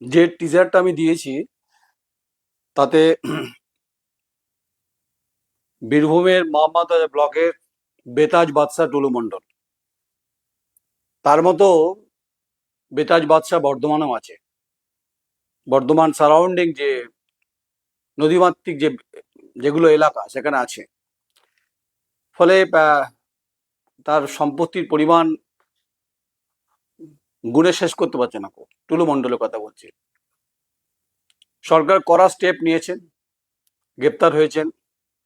যে টিজারটা আমি দিয়েছি তাতে বীরভূমের মোহাম্মদবাজার ব্লকের বেতাজ বাদশাহ টুলু মণ্ডল, তার মতো বেতাজ বাদশাহ বর্ধমানেও আছে। বর্ধমান সারাউন্ডিং যে নদীমাতৃক যেগুলো এলাকা সেখানে আছে। ফলে তার সম্পত্তির পরিমাণ গুণে শেষ করতে পারছে না। টুলু মণ্ডলের কথা বলছি। সরকার কড়া স্টেপ নিয়েছেন, গ্রেপ্তার হয়েছেন।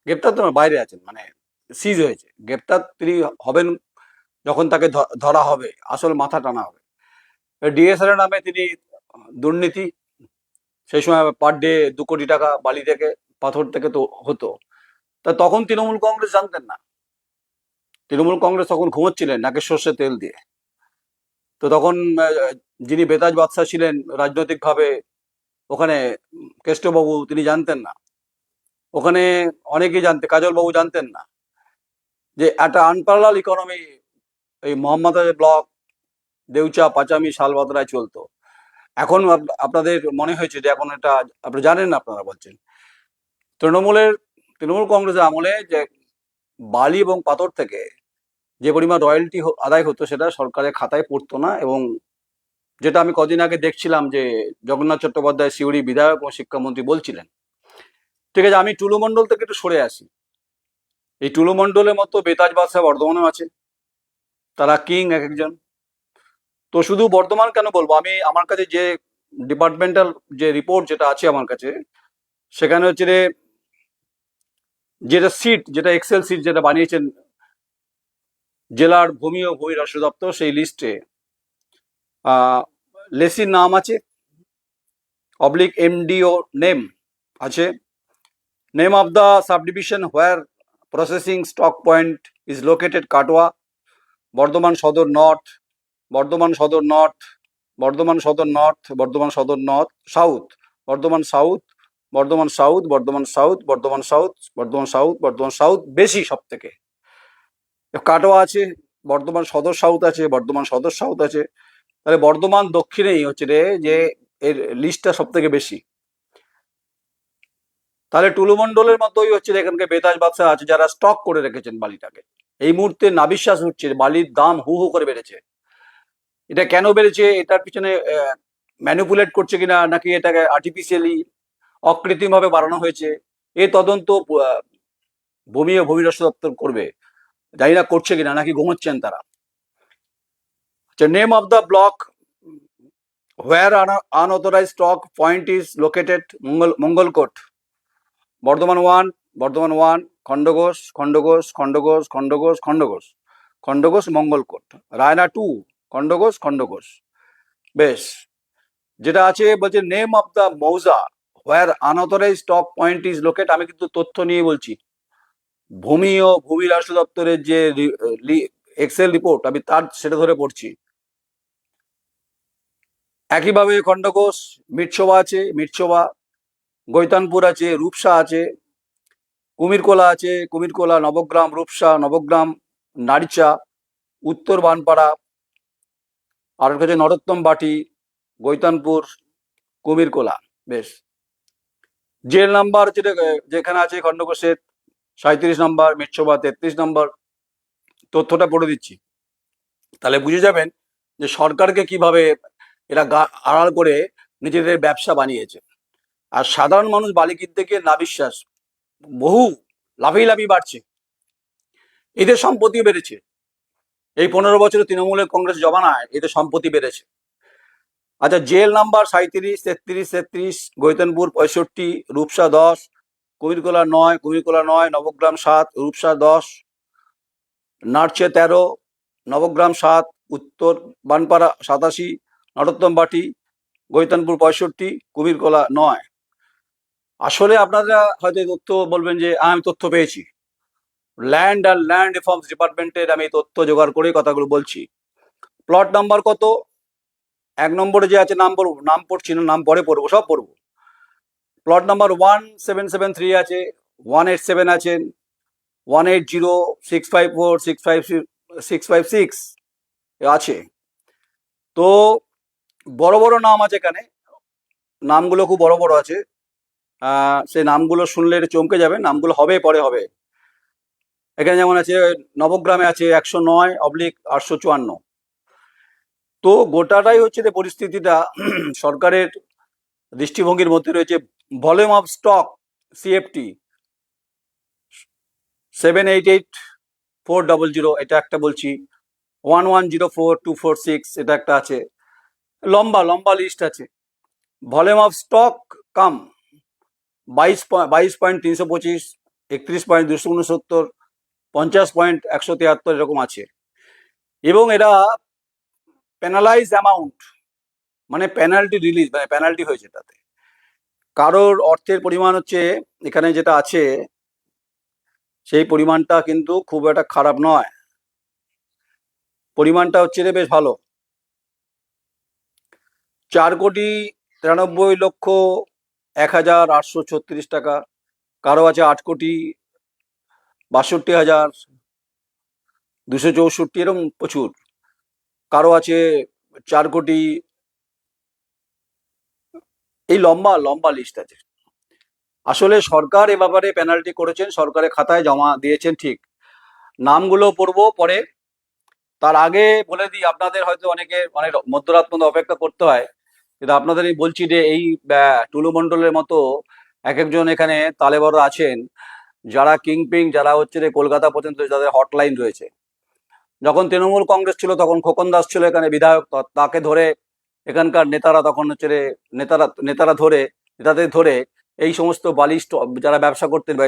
গ্রেপ্তার তো না, বাইরে আছেন, মানে সিজ হয়েছে। গ্রেপ্তার তিনি হবেন যখন তাকে ধরা হবে, আসল মাথা টানা হবে। ডিএসএল নামে তিনি দুর্নীতি, সেই সময় পার ডে 2 কোটি টাকা বালি থেকে পাথর থেকে তো হতো। তা তখন তৃণমূল কংগ্রেস জানতেন না। তৃণমূল কংগ্রেস তখন ঘুমোচ্ছিলেন নাকে সর্ষে তেল দিয়ে। তো তখন যিনি বেতাজ বাদশাহ ছিলেন রাজনৈতিকভাবে ওখানে, কেষ্টবাবু, তিনি জানতেন না। ওখানে অনেকেই জানতেন, কাজল বাবু জানতেন না যে একটা আনপ্যারালাল ইকোনমি এই মোহাম্মদবাজার ব্লক, দেউচা, পাচামি, শালবাদরায় চলতো। এখন আপনাদের মনে হয়েছে যে এখন এটা আপনারা জানেন না, আপনারা বলছেন। তৃণমূল কংগ্রেসের আমলে যে বালি এবং পাথর থেকে যে পরিমাণ রয়্যালটি আদায় হতো সেটা সরকারের খাতায় পড়তো না। এবং যেটা আমি কদিন আগে দেখছিলাম যে জগন্নাথ চট্টোপাধ্যায় সিউড়ি বিধায়ক ও শিক্ষামন্ত্রী বলছিলেন, ঠিক আছে, আমি টুলু মণ্ডল থেকে একটু সরে আসি। এই টুলু মণ্ডলের মতো বেতাজ বাদশাহ বর্ধমানেও আছে, তারা কিং এক একজন। তো শুধু বর্ধমান কেন বলবো, আমি আমার কাছে যে ডিপার্টমেন্টাল যে রিপোর্ট যেটা আছে আমার কাছে, সেখানে হচ্ছে যেটা সিট, যেটা এক্সেল সিট যেটা বানিয়েছেন জেলার ভূমি ও ভূমি রাষ্ট্র দপ্তর, সেই লিস্টে লেসির নাম আছে, অবলিক এমডিও নেম আছে, name of the subdivision where processing stock point is located Katwa, Bardhaman সদর নর্থ, বর্ধমান সদর নর্থ, বর্ধমান সদর নর্থ, বর্ধমান সদর north south, Bardhaman south, Bardhaman south, Bardhaman south, Bardhaman south, Bardhaman south, Bardhaman south বেশি সব থেকে। কাটোয়া আছে, বর্ধমান সদর সাউথ আছে, বর্ধমান সদর সাউথ আছে। তাহলে বর্ধমান দক্ষিণেই হচ্ছে যে এর লিস্টটা সব থেকে বেশি। তাহলে টুলু মণ্ডলের মতোই হচ্ছে এখানকার বেতাজ বাদশাহ আছে যারা স্টক করে রেখেছেন বালিটাকে। এই মুহূর্তে নাবিশ্বাস হচ্ছে বালির দাম হু হু করে বেড়েছে। এটা কেন বেড়েছে, এটার পিছনে ম্যানিপুলেট করছে কিনা, নাকি এটাকে আর্টিফিশিয়ালি অকৃত্রিম ভাবে বাড়ানো হয়েছে, এই তদন্ত ভূমি ও ভূমি রাষ্ট্র দপ্তর করবে। জানি না করছে কিনা, নাকি ঘুমোচ্ছেন তারা। Name of the block where unauthorise stock point is located Mangalkot, Bardhaman 1, Bardhaman 1, Khandaghosh, Khandaghosh, Khandaghosh, Khandaghosh, Khandaghosh, Khandaghosh, Mangalkot, Raina 2, Khandaghosh, Khandaghosh. বেশ, যেটা আছে বলছে name of the mouza where unauthorise stock point is locate. আমি কিন্তু তথ্য নিয়ে বলছি, ভূমি ও ভূমি রাষ্ট্র দপ্তরের যে এক্সেল রিপোর্ট আমি তার সেটা ধরে পড়ছি। একইভাবে খণ্ডঘোষ, মিটশোভা আছে, মিটশোভা, গৈতানপুর আছে, রূপসা আছে, কুমিরকোলা আছে, কুমিরকোলা, নবগ্রাম, রূপসা, নবগ্রাম, নারিচা, উত্তর বানপাড়া, আর কাছে নরোত্তম বাটি, গৈতানপুর, কুমিরকোলা। বেশ, জেল নাম্বার যেখানে আছে খণ্ডঘোষের 37 নম্বর, মিটশোভা 33 নম্বর। তথ্যটা পড়ে দিচ্ছি, তাহলে বুঝে যাবেন যে সরকারকে কিভাবে এরা আড়াল করে নিজেদের ব্যবসা বানিয়েছে। আর সাধারণ মানুষ বালি কিনতে গিয়ে না বিশ্বাস, বহু লাফিয়ে লাফিয়ে বাড়ছে। এদের সম্পত্তি বেড়েছে এই 15 বছরে তৃণমূলের কংগ্রেস জমানায়, এদের সম্পত্তি বেড়েছে। আচ্ছা, জেল নাম্বার 37, 33, 33, গৈতানপুর 65, রূপসা 10, কুমিরকোলা 9, কুমিরকোলা 9, নবগ্রাম 7, রূপসা 10, নারচে 13, নবগ্রাম 7, উত্তর বানপাড়া 87, নরোত্তম বাটি, গৈতানপুর 65, কুমিরকোলা 9। আসলে আপনারা হয়তো তথ্য বলবেন যে আমি তথ্য পেয়েছি, ল্যান্ড আর ল্যান্ড রিফর্মস ডিপার্টমেন্টের আমি তথ্য জোগাড় করে কথাগুলো বলছি। প্লট নাম্বার কত, 1 নম্বরে যে আছে, নাম পড়ছি না, নাম পরে পড়বো, সব পড়বো। প্লট নাম্বার 1773 আছে, 187 আছেন, 180, 654, 656 আছে। তো বড় বড় নাম আছে এখানে, নামগুলো খুব বড় বড় আছে, সেই নামগুলো শুনলে একটু চমকে যাবে, নামগুলো হবে পরে হবে। এখানে যেমন আছে নবগ্রামে আছে 109/854। তো গোটাটাই হচ্ছে যে পরিস্থিতিটা সরকারের দৃষ্টিভঙ্গির মধ্যে রয়েছে। ভলিউম অফ স্টক সিএফটি 788400, এটা একটা বলছি। 1104,246, এটা একটা আছে। লম্বা লম্বা লিস্ট আছে। ভলিউম অফ স্টক কাম 22.325, 31.269, 50.173, এরকম আছে। এবং এরা পেনালাইজ অ্যামাউন্ট, মানে পেনাল্টি রিলিজ, মানে পেনাল্টি হয়েছে তাতে। কারোর অর্থের পরিমাণ হচ্ছে, এখানে যেটা আছে সেই পরিমাণটা কিন্তু খুব একটা খারাপ নয়, পরিমাণটা হচ্ছে রে বেশ ভালো। 4,93,01,836 টাকা। কারো আছে 8,62,62,64, এরকম প্রচুর। কারো আছে 4 কোটি, এই লম্বা লম্বা লিস্ট আছে। আসলে সরকার এ ব্যাপারে পেনাল্টি করেছেন, সরকারের খাতায় জমা দিয়েছেন ঠিক। নামগুলো পড়বো পরে, তার আগে বলে দিই, আপনাদের হয়তো অনেকে অনেক মধ্যরাত পর্যন্ত অপেক্ষা করতে হয়, কিন্তু আপনাদের এই বলছি যে এই টুলু মণ্ডলের মতো এক একজন এখানে তালেবর আছেন, যারা কিংপিং, যারা হচ্ছে যে কলকাতা পর্যন্ত যাদের হটলাইন রয়েছে। যখন তৃণমূল কংগ্রেস ছিল তখন খোকন দাস ছিল এখানে বিধায়ক, তাকে ধরে এখানকার নেতারা, তখন হচ্ছে রে নেতারা ধরে, নেতাদের ধরে এই সমস্ত বালিশ যারা ব্যবসা করতেন, বা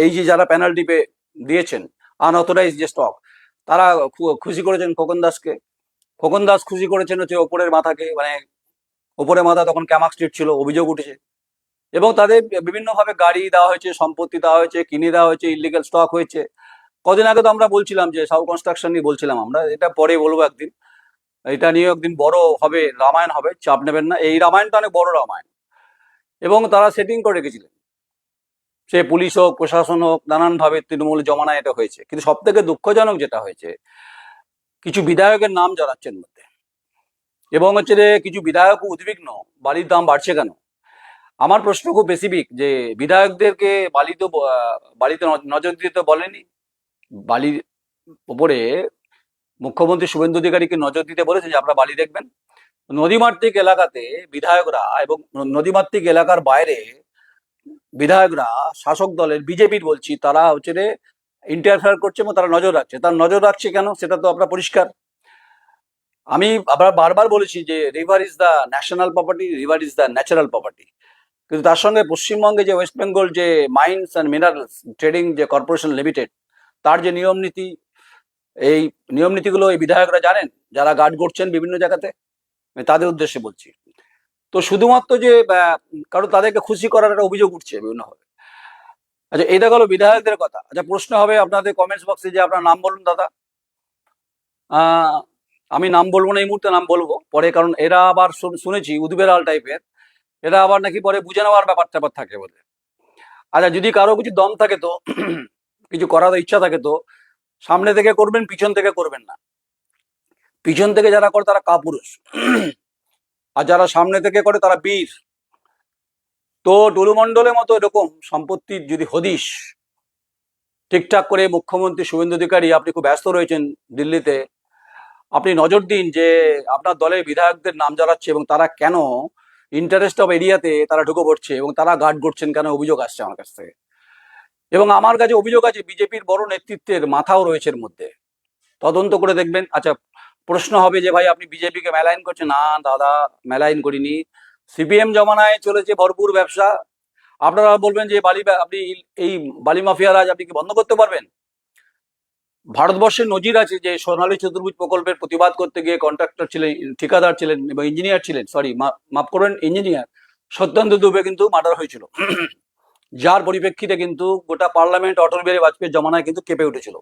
এই যে যারা পেনাল্টি দিয়েছেন আনঅথরাইজ যে স্টক, তারা খুশি করেছেন খোকন দাসকে। খোকন দাস খুশি করেছেন হচ্ছে ওপরের মাথাকে, মানে ওপরের মাথা তখন ক্যামাক স্ট্রিট ছিল, অভিযোগ উঠেছে। এবং তাদের বিভিন্নভাবে গাড়ি দেওয়া হয়েছে, সম্পত্তি দেওয়া হয়েছে, কিনে দেওয়া হয়েছে, ইলিগাল স্টক হয়েছে। কদিন আগে তো আমরা বলছিলাম যে সাউ কনস্ট্রাকশন নিয়ে বলছিলাম আমরা, এটা পরে বলবো একদিন, এটা নিয়ে একদিন বড় হবে, রামায়ণ হবে, চাপ নেবেন না, এই রামায়ণটা অনেক বড় রামায়ণ। এবং তারা সেটিং করে রেখেছিলেন, সে পুলিশ হোক, প্রশাসন হোক, নানানভাবে তৃণমূল জমানায় এটা হয়েছে। কিন্তু সব থেকে দুঃখজনক যেটা হয়েছে, কিছু বিধায়কের নাম জড়াচ্ছেন মধ্যে, এবং হচ্ছে যে কিছু বিধায়ক উদ্বিগ্ন, বালির দাম বাড়ছে কেন। আমার প্রশ্ন খুব বেসিক, যে বিধায়কদেরকে বালিতে নজর দিতে তো বলেনি, বালির উপরে মুখ্যমন্ত্রী শুভেন্দু অধিকারীকে নজর দিতে বলেছে যে আপনারা বালি দেখবেন। নদীমাতৃক এলাকাতে বিধায়করা এবং নদীমাতৃক এলাকার বাইরে বিধায়করা, শাসক দলের বিজেপির বলছি, তারা হচ্ছে যে ইন্টারফেয়ার করছে এবং তারা নজর রাখছে। তার নজর রাখছে কেন, সেটা তো আপনার পরিষ্কার। আমি আবার বারবার বলেছি যে river is the national property, river is the natural property. কিন্তু তার সঙ্গে পশ্চিমবঙ্গে যে ওয়েস্ট বেঙ্গল যে মাইন্স অ্যান্ড মিনারেলস ট্রেডিং যে কর্পোরেশন লিমিটেড, তার যে নিয়ম নীতি, এই নিয়ম নীতিগুলো এই বিধায়করা জানেন, যারা গার্ড করছেন বিভিন্ন জায়গাতে, আমি তাদের উদ্দেশ্যে বলছি। তো শুধুমাত্র যে কারণ তাদেরকে খুশি করার একটা অভিযোগ উঠছে বিভিন্নভাবে। আচ্ছা, এটা গেল বিধায়কদের কথা। আচ্ছা, প্রশ্ন হবে আপনাদের কমেন্টস বক্সে যে আপনার নাম বলুন দাদা। আমি নাম বলবো না এই মুহূর্তে, নাম বলবো পরে, কারণ এরা আবার শুনেছি উদবেলাল টাইপের, এরা আবার নাকি পরে বুঝে নেওয়ার ব্যাপার ট্যাপার থাকে বলে। আচ্ছা, যদি কারো কিছু দম থাকে তো কিছু করার ইচ্ছা থাকে তো সামনে থেকে করবেন, পিছন থেকে করবেন না। পিছন থেকে যারা করে তারা কাপুরুষ, আর যারা সামনে থেকে করে তারা বীর। তো টুলুমণ্ডলের মতো এরকম সম্পত্তির যদি হদিশ ঠিকঠাক করে মুখ্যমন্ত্রী শুভেন্দু অধিকারী, আপনি খুব ব্যস্ত রয়েছেন দিল্লিতে, আপনি নজর দিন যে আপনার দলের বিধায়কদের নাম জড়াচ্ছে এবং তারা কেন ইন্টারেস্ট অফ এরিয়াতে তারা ঢুকে পড়ছে এবং তারা গার্ড করছেন কেন, অভিযোগ আসছে আমার কাছ থেকে। এবং আমার কাছে অভিযোগ আছে বিজেপির বড় নেতৃত্বের মাথাও রয়েছে এর মধ্যে, তদন্ত করে দেখবেন। আচ্ছা, প্রশ্ন হবে যে ভাই আপনি বিজেপিকে মেলাইন করছেন। না দাদা, মেলাইন করিনি। সিপিএম জমানায় চলেছে ভরপুর ব্যবসা। আপনারা বলবেন যে আপনি এই বালি মাফিয়া রাজ আপনি কি বন্ধ করতে পারবেন? ভারতবর্ষের নজির আছে যে সোনালী চতুর্ভুজ প্রকল্পের প্রতিবাদ করতে গিয়ে কন্ট্রাক্টর ছিলেন, ঠিকাদার ছিলেন এবং ইঞ্জিনিয়ার ছিলেন, সরি মাফ করবেন, ইঞ্জিনিয়ার সত্যেন্দ্র দুবে কিন্তু মার্ডার হয়েছিল, যার পরিপ্রেক্ষিতে কিন্তু গোটা পার্লামেন্ট অটল বিহারী বাজপেয়ীর জমানায় কিন্তু কেঁপে উঠেছিল।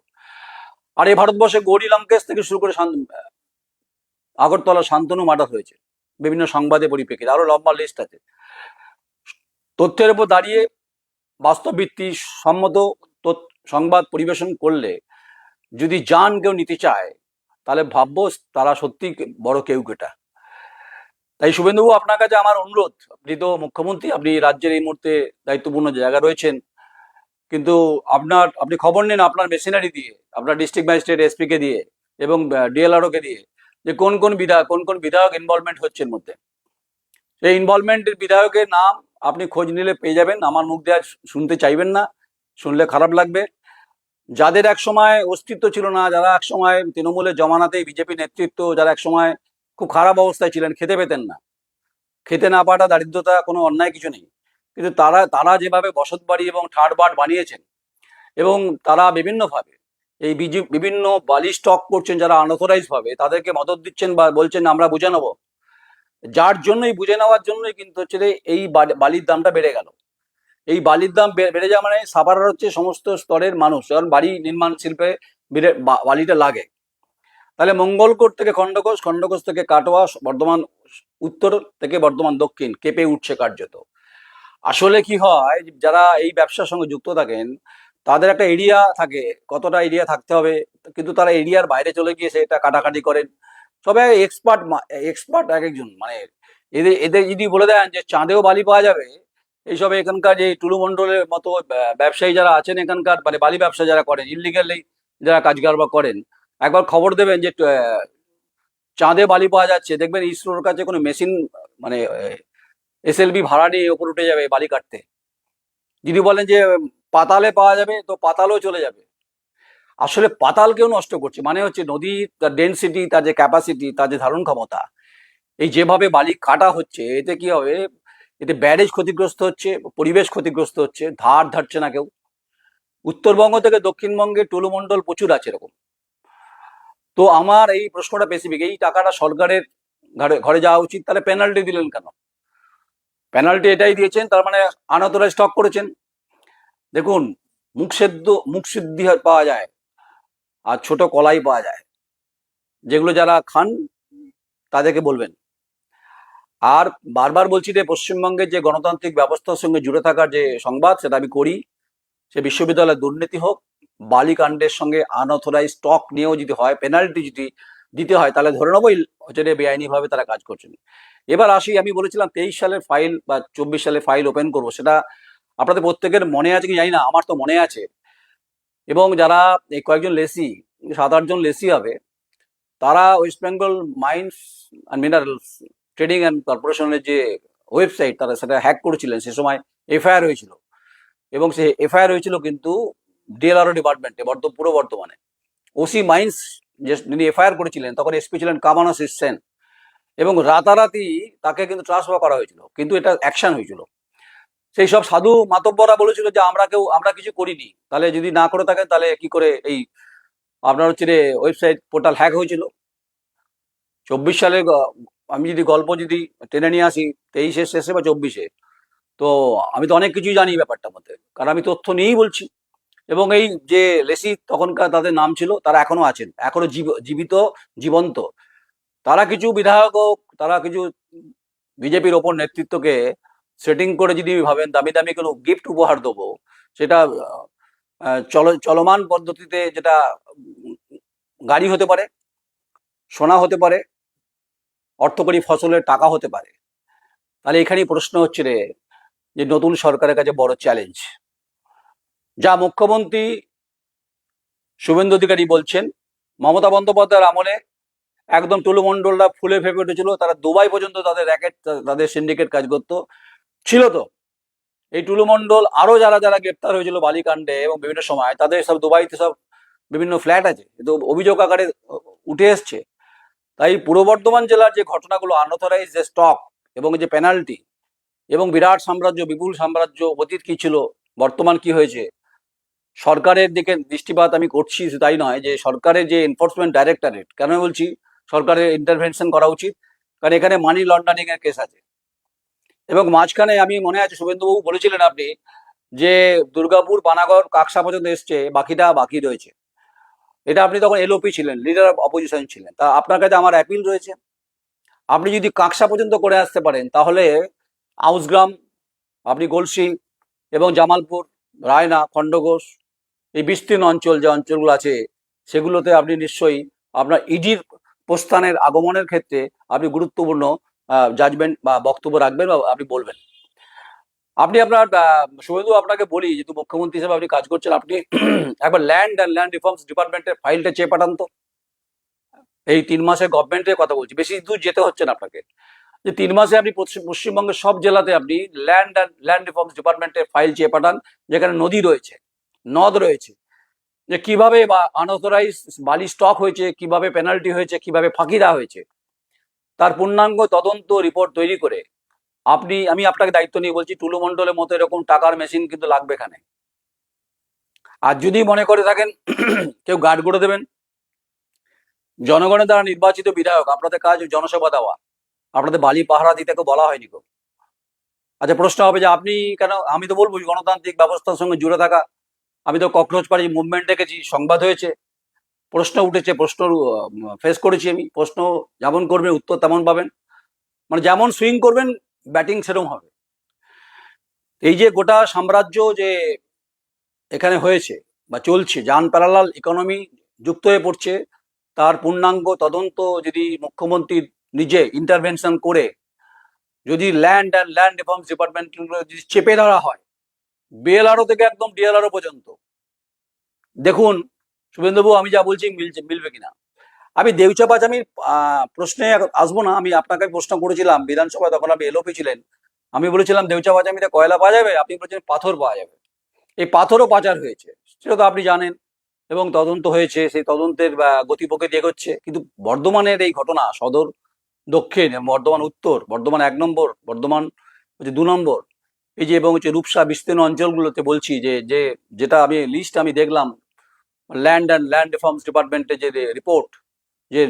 আর এই ভারতবর্ষে গৌরী লঙ্কেশ থেকে শুরু করে আগরতলা শান্তনু মার্ডার হয়েছে বিভিন্ন সংবাদে পরিপ্রেক্ষিতে, আরো লম্বা লিস্ট আছে। তথ্যের উপর দাঁড়িয়ে বাস্তব ভিত্তি সম্মত সংবাদ পরিবেশন করলে যদি জান কেউ নিতে চায়, তাহলে ভাববো তারা সত্যি বড় কেউ কেটা। তাই শুভেন্দুবাবু, আপনার কাছে আমার অনুরোধ, আপনি তো মুখ্যমন্ত্রী, আপনি রাজ্যের এই মুহূর্তে দায়িত্বপূর্ণ জায়গা রয়েছেন, কিন্তু আপনি খবর নিন আপনার মেশিনারি দিয়ে, আপনার ডিস্ট্রিক্ট ম্যাজিস্ট্রেট এসপি কে দিয়ে এবং ডিএলআরও কে দিয়ে, যে কোন কোন বিধায়ক ইনভলভমেন্ট হচ্ছে এর মধ্যে। সেই ইনভলভমেন্টের বিধায়কের নাম আপনি খোঁজ নিলে পেয়ে যাবেন। আমার মুখ দিয়ে আর শুনতে চাইবেন না, শুনলে খারাপ লাগবে। যাদের এক সময় অস্তিত্ব ছিল না, যারা এক সময় তৃণমূলের জমানাতেই বিজেপি নেতৃত্ব, যারা এক সময় খুব খারাপ অবস্থায় ছিলেন, খেতে পেতেন না, খেতে না পাওয়াটা দারিদ্রতা, কোনো অন্যায় কিছু নেই, কিন্তু তারা তারা যেভাবে বসত বাড়ি এবং ঠাট বাট বানিয়েছেন, এবং তারা বিভিন্নভাবে এই বিভিন্ন বালি স্টক করছেন, যারা আনঅথরাইজ ভাবে তাদেরকে মদত দিচ্ছেন বা বলছেন আমরা বুঝে নেবো, যার জন্যই বুঝে নেওয়ার জন্যই কিন্তু হচ্ছে যে এই বালির দামটা বেড়ে গেল। এই বালির দাম বেড়ে যাওয়া মানে সাফারার হচ্ছে সমস্ত স্তরের মানুষ, কারণ বাড়ি নির্মাণ শিল্পে বালিটা লাগে। তাহলে মঙ্গলকোট থেকে খণ্ডঘোষ, খণ্ডঘোষ থেকে কাটোয়া, বর্ধমান উত্তর থেকে বর্ধমান দক্ষিণ কেঁপে উঠছে কার্যত। আসলে কি হয়, যারা এই ব্যবসার সঙ্গে যুক্ত থাকেন তাদের একটা এরিয়া থাকে, কতটা এরিয়া থাকতে হবে, কিন্তু তারা এরিয়ার বাইরে চলে গিয়ে সেটা কাটাকাটি করেন। সবাই এক্সপার্ট, এক্সপার্ট এক একজন, মানে এদের এদের যদি বলে দেন যে চাঁদেও বালি পাওয়া যাবে, এইসব এখানকার যে টুলু মণ্ডলের মতো ব্যবসায়ী যারা আছেন এখানকার, মানে বালি ব্যবসা যারা করেন, ইলিগালি যারা কাজ কারবার করেন, একবার খবর দেবেন যে চাঁদে বালি পাওয়া যাচ্ছে, দেখবেন ইসরোর কাছে কোনো মেশিন, মানে এসএলবি ভাড়া নিয়ে ওপর উঠে যাবে বালি কাটতে। যদি বলেন যে পাতালে পাওয়া যাবে, তো পাতালেও চলে যাবে। আসলে পাতালকেও নষ্ট করছে, মানে হচ্ছে নদী, তার ডেন্সিটি, তার যে ক্যাপাসিটি, তার যে ধারণ ক্ষমতা, এই যেভাবে বালি কাটা হচ্ছে, এতে কি হবে, এতে ব্যারেজ ক্ষতিগ্রস্ত হচ্ছে, পরিবেশ ক্ষতিগ্রস্ত হচ্ছে, ধার ধারছে না কেউ। উত্তরবঙ্গ থেকে দক্ষিণবঙ্গে টুলুমণ্ডল প্রচুর আছে এরকম। তো আমার এই প্রশ্নটা স্পেসিফিক, এই টাকাটা সরকারের ঘরে ঘরে যাওয়া উচিত, তাহলে পেনাল্টি দিলেন কেন? পেনাল্টি এটাই দিয়েছেন, তার মানে আনঅথরাইজ স্টক করেছেন। দেখুন, মুখ সিদ্ধি পাওয়া যায় আর ছোট কলাই পাওয়া যায়, যেগুলো যারা খান তাদেরকে বলবেন। আর বারবার বলছি যে পশ্চিমবঙ্গের যে গণতান্ত্রিক ব্যবস্থার সঙ্গে জুড়ে থাকার যে সংবাদ, সেটা আমি করি। সে বিশ্ববিদ্যালয়ের দুর্নীতি হোক, বালিকাণ্ডের সঙ্গে আনঅথরাইজ স্টক নিয়েও যদি হয়, পেনাল্টি যদি দিতে হয়, তাহলে ধরে নেবো হচ্ছে বেআইনিভাবে তারা কাজ করছেন। এবার আসি, আমি বলেছিলাম 23 সালের ফাইল বা 24 সালের ফাইল ওপেন করবো, সেটা আপনাদের প্রত্যেকের মনে আছে কি জানি না, আমার তো মনে আছে। এবং যারা এই কয়েকজন লেসি, 7-8 জন লেসি হবে, তারা West Bengal mines and minerals trading and কর্পোরেশনের যে ওয়েবসাইট, তারা সেটা হ্যাক করেছিলেন। সে সময় এফআইআর হয়েছিল, এবং সে এফআইআর হয়েছিল কিন্তু ডিএলআরও ডিপার্টমেন্টে, পূর্ব বর্ধমানে। ওসি মাইন্স যে যিনি এফআইআর করেছিলেন, তখন এসপি ছিলেন কামানাশিস সেন, এবং রাতারাতি তাকে কিন্তু ট্রান্সফার করা হয়েছিল, কিন্তু এটা অ্যাকশন হয়েছিল। সেই সব সাধু মাতব্বরা বলেছিল যে আমরা কিছু করিনি। তাহলে যদি না করে থাকেন, তাহলে কি করে এই আপনার হচ্ছে ওয়েবসাইট পোর্টাল হ্যাক হয়েছিল? 24 সালে আমি যদি গল্প যদি টেনে নিয়ে আসি, 23-এর শেষে বা 24-এ, তো আমি তো অনেক কিছুই জানি ব্যাপারটার মধ্যে, কারণ আমি তথ্য নিয়েই বলছি। এবং এই যে লেসি তখনকার তাদের নাম ছিল, তারা এখনো আছেন, এখনো জীবিত, জীবন্ত। তারা কিছু বিধায়ক হোক, তারা কিছু বিজেপির ওপর নেতৃত্বকে সেটিং করে যদি ভাবেন দামি দামি কোনো গিফট উপহার দেবো, সেটা চলমান পদ্ধতিতে, যেটা গাড়ি হতে পারে, সোনা হতে পারে, অর্থকরী ফসলের টাকা হতে পারে, তাহলে এখানেই প্রশ্ন হচ্ছে যে নতুন সরকারের কাছে বড় চ্যালেঞ্জ, যা মুখ্যমন্ত্রী শুভেন্দু অধিকারী বলছেন, মমতা বন্দ্যোপাধ্যায়ের আমলে একদম টুলুমণ্ডলরা ফুলে ফেপে উঠেছিল, তারা দুবাই পর্যন্ত তাদের র্যাকেট, তাদের সিন্ডিকেট কাজ করতো ছিল। তো এই টুলুমণ্ডল আরো যারা যারা গ্রেপ্তার হয়েছিল বালিকাণ্ডে এবং বিভিন্ন সময়, তাদের সব দুবাইতে সব বিভিন্ন ফ্ল্যাট আছে, কিন্তু অভিযোগ আকারে উঠে এসছে। তাই পূর্ব বর্ধমান জেলার যে ঘটনাগুলো, আনঅথরাইজ যে স্টক এবং যে পেনাল্টি, এবং বিরাট সাম্রাজ্য, বিপুল সাম্রাজ্য, অতীত কি ছিল, বর্তমান কি হয়েছে, সরকারের দিকে দৃষ্টিপাত আমি করছি। তাই নয়, যে সরকারের যে এনফোর্সমেন্ট ডাইরেক্টরেট, কেন বলছি সরকারের ইন্টারভেনশন করা উচিত, কারণ এখানে মানি লন্ডারিং এর কেস আছে। এবং মাঝখানে আমি মনে আছে শুভেন্দুবাবু বলেছিলেন আপনি, যে দুর্গাপুর, পানাগড়, কাকসা পর্যন্ত এসছে, বাকিটা বাকি রয়েছে। এটা আপনি তখন এলওপি ছিলেন, লিডার অফ অপোজিশন ছিলেন। তা আপনার কাছে আমার অ্যাপিল রয়েছে, আপনি যদি কাকসা পর্যন্ত করে আসতে পারেন, তাহলে আউসগ্রাম, আপনি গলসি এবং জামালপুর, রায়না, খণ্ডঘোষ, এই বিস্তীর্ণ অঞ্চল যে অঞ্চলগুলো আছে, সেগুলোতে আপনি নিশ্চয়ই আপনার ইডির প্রস্থানের আগমনের ক্ষেত্রে আপনি গুরুত্বপূর্ণ জাজমেন্ট বা বক্তব্য রাখবেন বা আপনি বলবেন। আপনি আপনার শুভেন্দু, আপনাকে বলি, যেহেতু মুখ্যমন্ত্রী হিসেবে আপনি কাজ করছেন, আপনি একবার ল্যান্ড রিফর্মস ডিপার্টমেন্টের ফাইলটা চেয়ে পাঠান তো। এই 3 মাসে গভর্নমেন্টের কথা বলছি, বেশি দূর যেতে হচ্ছে না আপনাকে। যে 3 মাসে আপনি পশ্চিমবঙ্গের সব জেলাতে আপনি ল্যান্ড রিফর্মস ডিপার্টমেন্টের ফাইল চেয়ে পাঠান, যেখানে নদী রয়েছে, নদ রয়েছে, যে কিভাবে বা আনঅথরাইজ বালি স্টক হয়েছে, কিভাবে পেনাল্টি হয়েছে, কিভাবে ফাঁকি দেওয়া হয়েছে, তার পূর্ণাঙ্গ তদন্ত রিপোর্ট তৈরি করে আমি আপনাকে দায়িত্ব নিয়ে বলছি, টুলু মণ্ডলের মতো এরকম টাকার মেশিন কিন্তু লাগবে এখানে। আর যদি মনে করে থাকেন কেউ গার্ড করে দেবেন, জনগণের দ্বারা নির্বাচিত বিধায়ক, আপনাদের কাজ জনসেবা দেওয়া, আপনাদের বালি পাহারা দিতে কেউ বলা হয়নি গো। আচ্ছা, প্রশ্ন হবে যে আপনি কেন, আমি তো বলবো গণতান্ত্রিক ব্যবস্থার সঙ্গে জুড়ে থাকা, আমি তো ককরোচ পার্টি মুভমেন্ট দেখেছি, সংবাদ হয়েছে, প্রশ্ন উঠেছে, প্রশ্ন ফেস করেছি আমি, প্রশ্ন যেমন করবেন উত্তর তেমন পাবেন, মানে যেমন সুইং করবেন ব্যাটিং সেরকম হবে। এই যে গোটা সাম্রাজ্য যে এখানে হয়েছে বা চলছে, যান প্যারালাল ইকোনমি যুক্ত হয়ে পড়ছে, তার পূর্ণাঙ্গ তদন্ত যদি মুখ্যমন্ত্রী নিজে ইন্টারভেনশন করে যদি ল্যান্ড রিফর্মস ডিপার্টমেন্ট যদি চেপে ধরা হয়, বিএলআরও থেকে একদম ডিএলআরও পর্যন্ত, দেখুন শুভেন্দুবাবু, আমি যা বলছি মিলবে কিনা। আমি দেউচা পাচামির প্রশ্নে আসবো না, আমি আপনাকে প্রশ্ন করেছিলাম বিধানসভায়, তখন আপনি এলওপি ছিলেন। আমি বলেছিলাম দেউচা পাচামিতে কয়লা পাওয়া যাবে, আপনি বলেছেন পাথর পাওয়া যাবে। এই পাথরও পাচার হয়েছে, সেটা তো আপনি জানেন, এবং তদন্ত হয়েছে, সেই তদন্তের গতিপ্রকৃতি এগোচ্ছে। কিন্তু বর্ধমানের এই ঘটনা, সদর, দক্ষিণ, বর্ধমান উত্তর, বর্ধমান 1 নম্বর, বর্ধমান হচ্ছে 2 নম্বর, এই যে, এবং হচ্ছে রূপসা বিস্তীর্ণ অঞ্চলগুলোতে বলছি যে যেটা আমি লিস্ট আমি দেখলাম, ল্যান্ড রিফর্মস ডিপার্টমেন্টের যে রিপোর্ট, যে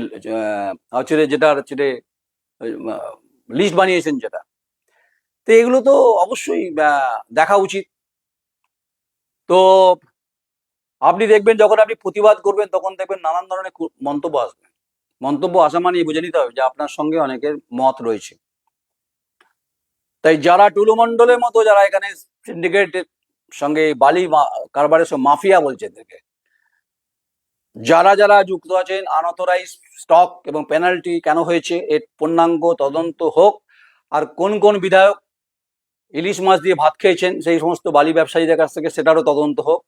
হচ্ছে যেটা হচ্ছে লিস্ট বানিয়েছেন যেটা, তো এগুলো তো অবশ্যই দেখা উচিত। তো আপনি দেখবেন যখন আপনি প্রতিবাদ করবেন, তখন দেখবেন নানান ধরনের মন্তব্য আসবে। মন্তব্য আসা মানে বুঝে নিতে হবে যে আপনার সঙ্গে অনেকের মত রয়েছে। তাই যারা টুলু মণ্ডলের মতো, যারা এখানে সিন্ডিকেটের সঙ্গে বালি কারবারের সঙ্গে মাফিয়া বলছে এদেরকে, যারা যারা যুক্ত আছেন, আনঅথরাইজ স্টক এবং পেনাল্টি কেন হয়েছে এর পূর্ণাঙ্গ তদন্ত হোক। আর কোন কোন বিধায়ক ইলিশ মাছ দিয়ে ভাত খেয়েছেন সেই সমস্ত বালি ব্যবসায়ীদের কাছ থেকে, সেটারও তদন্ত হোক।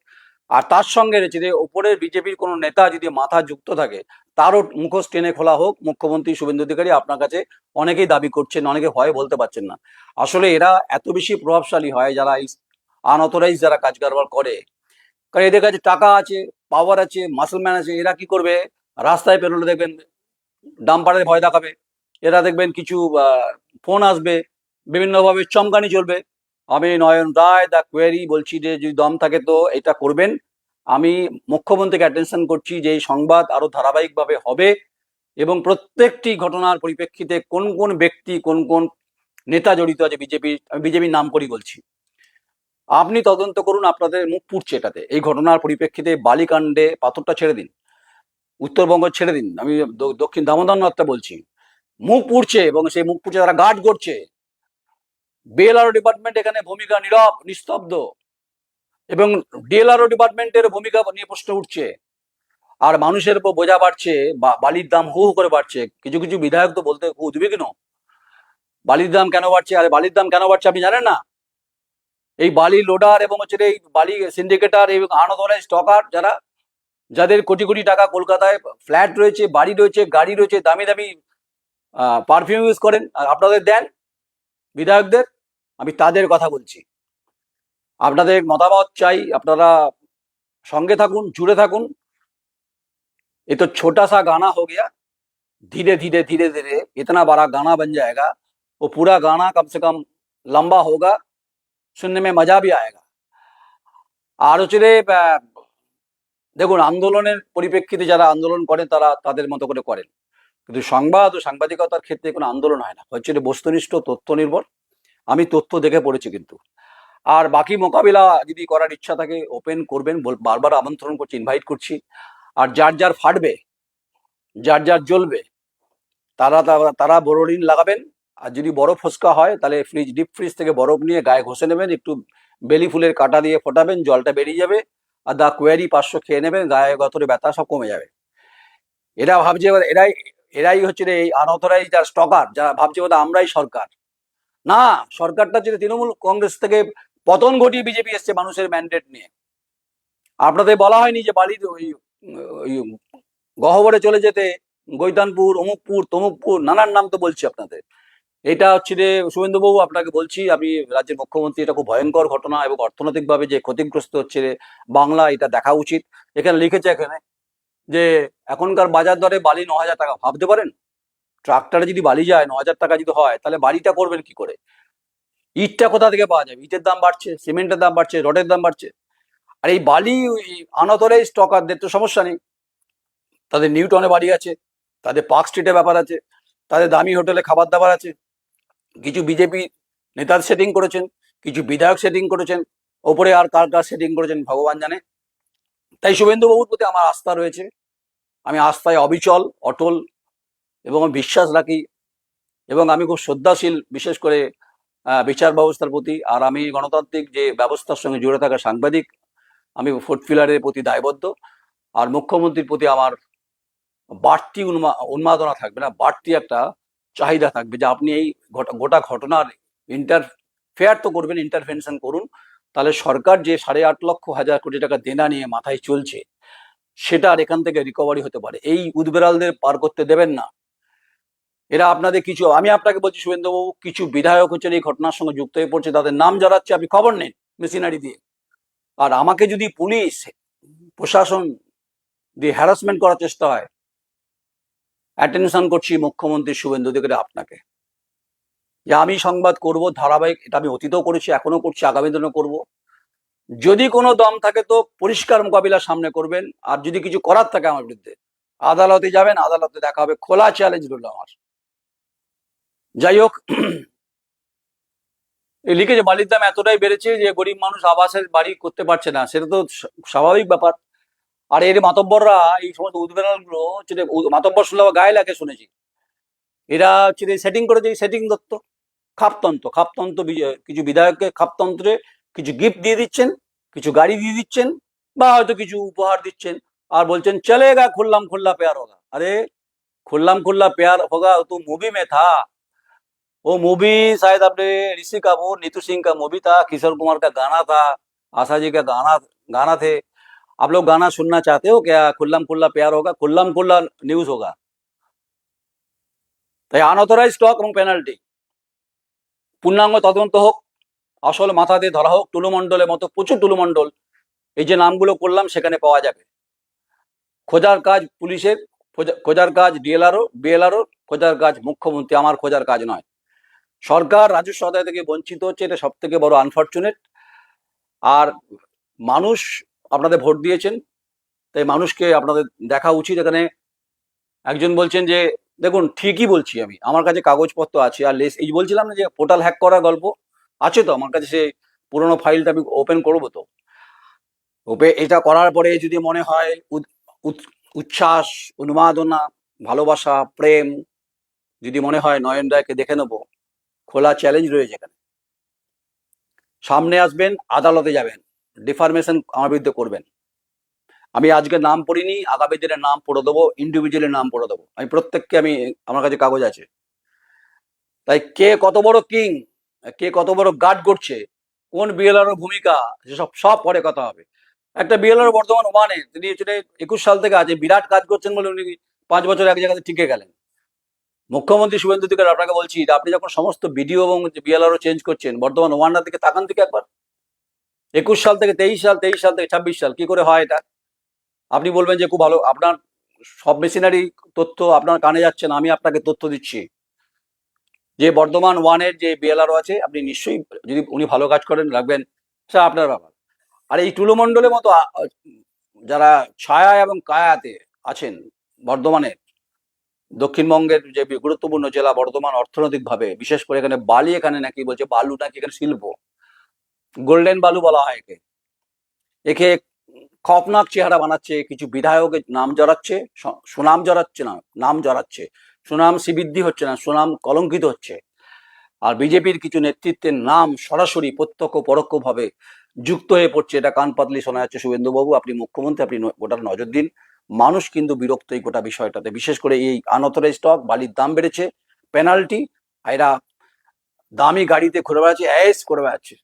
আর তার সঙ্গে রয়েছে যে ওপরের বিজেপির কোনো নেতা যদি মাথা যুক্ত থাকে, তারও মুখোশ টেনে খোলা হোক। মুখ্যমন্ত্রী শুভেন্দু অধিকারী আপনার কাছে অনেকেই দাবি করছেন, অনেকে ভয়ে বলতে পারছেন না। আসলে এরা এত বেশি প্রভাবশালী হয়, যারা আনঅথরাইজ যারা কাজ কারবার করে, কারণ এদের কাছে টাকা আছে, পাওয়ার আছে, মাসলম্যান আছে। এরা কি করবে, রাস্তায় পেরোলে দেখবেন ডাম্পারের ভয় দেখাবে, এরা দেখবেন কিছু ফোন আসবে, বিভিন্নভাবে চমকানি চলবে। আমি নয়ন রায় দ্য কোয়েরি বলছি যে যদি দম থাকে তো এটা করবেন। আমি মুখ্যমন্ত্রীকে অ্যাটেনশন করছি যে এই সংবাদ আরো ধারাবাহিকভাবে হবে, এবং প্রত্যেকটি ঘটনার পরিপ্রেক্ষিতে কোন কোন ব্যক্তি, কোন কোন নেতা জড়িত আছে বিজেপি, আমি বিজেপির নাম করেই বলছি, আপনি তদন্ত করুন। আপনাদের মুখ পুড়ছে এটাতে, এই ঘটনার পরিপ্রেক্ষিতে বালিকাণ্ডে পাথরটা ছেড়ে দিন, উত্তরবঙ্গ ছেড়ে দিন, আমি দক্ষিণ দামোদর নদটা বলছি, মুখ পুড়ছে, এবং সেই মুখ পুড়ছে তারা গার্ড করছে। বিএলআরও ডিপার্টমেন্ট এখানে ভূমিকা নীরব, নিস্তব্ধ, এবং ডিএলআরও ডিপার্টমেন্টের ভূমিকা নিয়ে প্রশ্ন উঠছে। আর মানুষের উপর বোঝা বাড়ছে, বালির দাম হু হু করে বাড়ছে। কিছু কিছু বিধায়ক তো বলতে উদ্বিগ্ন, বালির দাম কেন বাড়ছে। আর বালির দাম কেন বাড়ছে আপনি জানেন না? এই বালি লোডার এবং হচ্ছে এই বালি সিন্ডিকেটার এবং আনঅথরাইজড স্টকার, যাদের কোটি কোটি টাকা, কলকাতায় ফ্ল্যাট রয়েছে, বাড়ি রয়েছে, গাড়ি রয়েছে, দামি দামি পারফিউম ইউজ করেন, আর আপনাদের দেন বিধায়কদের। আমি তাদের কথা বলছি, আপনাদের মতামত চাই, আপনারা সঙ্গে থাকুন, জুড়ে থাকুন। ये तो छोटा सा गाना हो गया, धीरे धीरे धीरे धीरे इतना बड़ा गाना बन जाएगा। वो पूरा गाना कम से कम लंबा होगा, सुनने में मजा भी आएगा। আর হচ্ছে দেখুন, আন্দোলনের পরিপ্রেক্ষিতে যারা আন্দোলন করেন তারা তাদের মতো করে করেন, কিন্তু সংবাদ ও সাংবাদিকতার ক্ষেত্রে কোনো আন্দোলন হয় না, হচ্ছে বস্তুনিষ্ঠ, তথ্য নির্ভর। আমি তথ্য দেখে পড়েছি কিন্তু। আর বাকি মোকাবিলা যদি করার ইচ্ছা থাকে ওপেন করবেন, বারবার আমন্ত্রণ করছি, ইনভাইট করছি। আর যার যার ফাটবে, যার যার জ্বলবে, তারা তারা তারা বোরোলিন লাগাবেন। আর যদি বরফ ফোসকা হয় তাহলে ডিপ ফ্রিজ থেকে বরফ নিয়ে গায়ে ঘষে নেবেন, একটু বেলি ফুলের কাঁটা দিয়ে ফোটাবেন, জলটা বেরিয়ে যাবে। আর দ্য কোয়ারি 500 খেয়ে নেবেন, গায়ে গতরে ব্যথা সব কমে যাবে। এরা ভাবছে, এরাই এরাই হচ্ছে রে এই আনঅথরাইজ যারা স্টকার, যারা ভাবছে বোধহয় আমরাই সরকার। না, সরকারটা হচ্ছে তৃণমূল কংগ্রেস থেকে পতন ঘটিয়ে বিজেপি এসছে মানুষের ম্যান্ডেট নিয়ে। আপনাদের বলা হয়নি যে বালির ওই গহ্বরে চলে যেতে গৈতানপুর, অমুকপুর, তমুকপুর, নানান নাম তো বলছি আপনাদের। এটা হচ্ছে যে শুভেন্দুবাবু আপনাকে বলছি, আপনি রাজ্যের মুখ্যমন্ত্রী, এটা খুব ভয়ঙ্কর ঘটনা এবং অর্থনৈতিকভাবে যে ক্ষতিগ্রস্ত হচ্ছে বাংলা, এটা দেখা উচিত। এখানে লিখেছে এখানে যে এখনকার বাজার দরে বালি 9,000 টাকা, ভাবতে পারেন? ট্রাক্টরে যদি বালি যায় 9,000 টাকা যদি হয়, তাহলে বাড়িটা করবেন কি করে? ইটটা কোথা থেকে পাওয়া যাবে? ইটের দাম বাড়ছে, সিমেন্টের দাম বাড়ছে, রডের দাম বাড়ছে। আর এই বালি আনঅথরাইজ স্টকারদের তো সমস্যা নেই, তাদের নিউটনে বাড়ি আছে, তাদের পার্ক স্ট্রিটে ব্যাপার আছে, তাদের দামি হোটেলে খাবার দাবার আছে। কিছু বিজেপি নেতা সেটিং করেছেন, কিছু বিধায়ক সেটিং করেছেন, ওপরে আর কার কার সেটিং করেছেন ভগবান জানে। তাই শুভেন্দুবাবুর প্রতি আমার আস্থা রয়েছে, আমি আস্থায় অবিচল, অটল, এবং আমি বিশ্বাস রাখি, এবং আমি খুব শ্রদ্ধাশীল বিশেষ করে বিচার ব্যবস্থার প্রতি। আর আমি গণতান্ত্রিক যে ব্যবস্থার সঙ্গে জুড়ে থাকা সাংবাদিক, আমি ফোর্থ পিলারের প্রতি দায়বদ্ধ। আর মুখ্যমন্ত্রীর প্রতি আমার বাড়তি উন্মাদনা থাকবে না, বাড়তি একটা চাহিদা থাকবে যে আপনি এই গোটা ঘটনার ইন্টারফেয়ার তো করবেন, ইন্টারভেনশন করুন। তাহলে সরকার যে 8,50,000 কোটি টাকা দেনা নিয়ে মাথায় চলছে, সেটা আর এখান থেকে রিকভারি হতে পারে। এই উদবেড়ালদের পার করতে দেবেন না। এরা আপনাদের কিছু, আমি আপনাকে বলছি শুভেন্দুবাবু, কিছু বিধায়ক হচ্ছেন এই ঘটনার সঙ্গে যুক্ত হয়ে পড়ছে, তাদের নাম জড়াচ্ছে, আপনি খবর নেন মেশিনারি দিয়ে। আর আমাকে যদি পুলিশ প্রশাসন দিয়ে হ্যারাসমেন্ট করার চেষ্টা হয়, অ্যাটেনশন করছি মুখ্যমন্ত্রী শুভেন্দু অধিকারী আপনাকে, যে আমি সংবাদ করব ধারাবাহিক, এটা আমি অতীতেও করেছি, এখনো করছি, আগামী দিনও করব। যদি কোনো দম থাকে তো পরিষ্কার মোকাবিলার সামনে করবেন, আর যদি কিছু করার থাকে আমার বিরুদ্ধে, আদালতে যাবেন, আদালতে দেখা হবে, খোলা চ্যালেঞ্জ রইল আমার। যাই হোক, লিখেছে বালির দাম এতটাই বেড়েছে যে গরিব মানুষ আবাসের বাড়ি করতে পারছে না, সেটা তো স্বাভাবিক ব্যাপার। আর এর মাতব্বররা, এই সমস্ত উদ্বেলগুলো হচ্ছে, মাতব্বর শুনলে আবার গায়ে লাগে শুনেছি, এরা হচ্ছে সেটিং করেছে, সেটিং দত্ত, খাপতন্ত্র, কিছু বিধায়ককে খাপতন্ত্রে কিছু গিফট দিয়ে দিচ্ছেন, কিছু গাড়ি দিয়ে দিচ্ছেন, বা হয়তো কিছু উপহার দিচ্ছেন, আর বলছেন চলেগা খুল্লাম খুল্লা প্যার হোগা। আরে खुल्लम खुल्ला प्यार होगा तो मूवी में था। वो मूवी शायद अपने ऋषि कपूर, नीतू सिंह का मूवी था, किशोर कुमार का गाना था, आशा जी का गाना गाना थे। आप लोग गाना सुनना चाहते हो क्या? खुल्लम खुल्ला प्यार होगा, खुल्लम खुल्ला न्यूज होगा। তাই আনঅথরাইজ স্টক এবং পেনাল্টি পূর্ণাঙ্গ তদন্ত হোক, আসল মাথা দিয়ে ধরা হোক। টুলুমণ্ডলের মতো প্রচুর টুলুমণ্ডল, এই যে নামগুলো করলাম, সেখানে পাওয়া যাবে। খোঁজার কাজ পুলিশের, খোঁজার কাজ বিএলআরও, খোঁজার কাজ মুখ্যমন্ত্রী, আমার খোঁজার কাজ নয়। সরকার রাজস্ব আদায় থেকে বঞ্চিত হচ্ছে, এটা সব থেকে বড় আনফর্চুনেট। আর মানুষ আপনাদের ভোট দিয়েছেন, তাই মানুষকে আপনাদের দেখা উচিত। এখানে একজন বলছেন যে, দেখুন ঠিকই বলছি আমি, আমার কাছে কাগজপত্র আছে, আর এই বলছিলাম না যে পোর্টাল হ্যাক করার গল্প আছে, তো আমার কাছে সে পুরোনো ফাইলটা আমি ওপেন করবো। তো এটা করার পরে যদি মনে হয় উচ্ছ্বাস, উন্মাদনা, ভালোবাসা, প্রেম, যদি মনে হয় নয়ন রায়কে দেখে নেবো, খোলা চ্যালেঞ্জ রয়েছে এখানে। সামনে আসবেন, আদালতে যাবেন, ডিফার্মেশন আমার বিরুদ্ধে করবেন। আমি আজকে নাম পড়িনি, আগামী দিনে নাম পড়ে দেবো, ইন্ডিভিজুয়ালের নাম পড়ে দেবো। আমি প্রত্যেককে, আমার কাছে কাগজ আছে। তাই কে কত বড় কিং, কে কত বড় গার্ড করছে, কোন বিএলআর ভূমিকা, সেসব সব পরে কথা হবে। একটা বিএলআর বর্তমান ওয়ানে, তিনি 21 সাল থেকে আছে, বিরাট কাজ করছেন বলে উনি 5 বছর এক জায়গাতে টিকে গেলেন। মুখ্যমন্ত্রী শুভেন্দু অধিকারী আপনাকে বলছি, আপনি যখন সমস্ত বিডিও এবং বিএলআরও চেঞ্জ করছেন, বর্তমান ওয়ানটার দিকে তাকান থেকে একবার। 21 সাল থেকে 23 সাল, 23 সাল থেকে 26 সাল, কি করে হয় এটা? আপনি বলবেন যে খুব ভালো, আপনার সব মেশিনারি তথ্য আপনার কানে যাচ্ছে না, আমি আপনাকে তথ্য দিচ্ছি যে বর্ধমান ওয়ানের যে বিএলআরও আছে, আপনি নিশ্চয়ই, যদি উনি ভালো কাজ করেন, রাখবেন, সেটা আপনার ব্যাপার। আর এই টুলুমণ্ডলের মতো যারা ছায়া এবং কায়াতে আছেন, বর্ধমানের, দক্ষিণবঙ্গের যে গুরুত্বপূর্ণ জেলা বর্ধমান অর্থনৈতিকভাবে, বিশেষ করে এখানে বালি, এখানে নাকি বলছে বালু নাকি এখানে শিল্প, গোল্ডেন বালু বলা হয় একে। একে খপনাক চেহারা বানাচ্ছে, কিছু বিধায়কের নাম জড়াচ্ছে, সুনাম জড়াচ্ছে না, নাম জড়াচ্ছে, সুনাম শ্রীবৃদ্ধি হচ্ছে না, সুনাম কলঙ্কিত হচ্ছে। আর বিজেপির কিছু নেতৃত্বের নাম সরাসরি প্রত্যক্ষ পরোক্ষভাবে যুক্ত হয়ে পড়ছে, এটা কান পাতলি শোনা যাচ্ছে। শুভেন্দুবাবু, আপনি মুখ্যমন্ত্রী, আপনি ওটার নজর দিন। মানুষ কিন্তু বিরক্ত এই গোটা বিষয়টাতে, বিশেষ করে এই আনঅথরাইজ স্টক, বালির দাম বেড়েছে, পেনাল্টি, এরা দামি গাড়িতে ঘুরে বেড়াচ্ছে, ऐश করে বেড়াচ্ছে,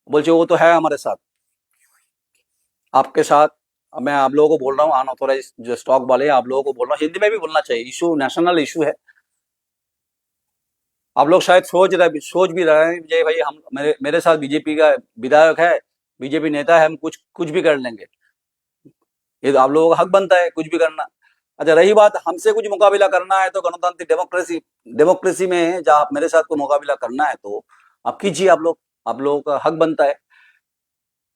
বলছে ও তো হ্যাঁ हमारे साथ, आपके साथ। मैं आप लोगों को बोल रहा हूँ, अनऑथोराइज जो स्टॉक वाले हैं, आप लोगों को बोल रहा हूँ, हिंदी में भी बोलना चाहिए, इशू नेशनल इशू है। आप लोग शायद सोच भी रहे हैं जय भाई, हम मेरे साथ बीजेपी का विधायक है, बीजेपी नेता है, हम कुछ कुछ भी कर लेंगे, ये तो आप लोगों का हक बनता है कुछ भी करना। अच्छा, रही बात हमसे कुछ मुकाबला करना है तो गणतांत्रिक डेमोक्रेसी डेमोक्रेसी में जब आप मेरे साथ को मुकाबला करना है तो आप कीजिए, आप लोगों का हक बनता है।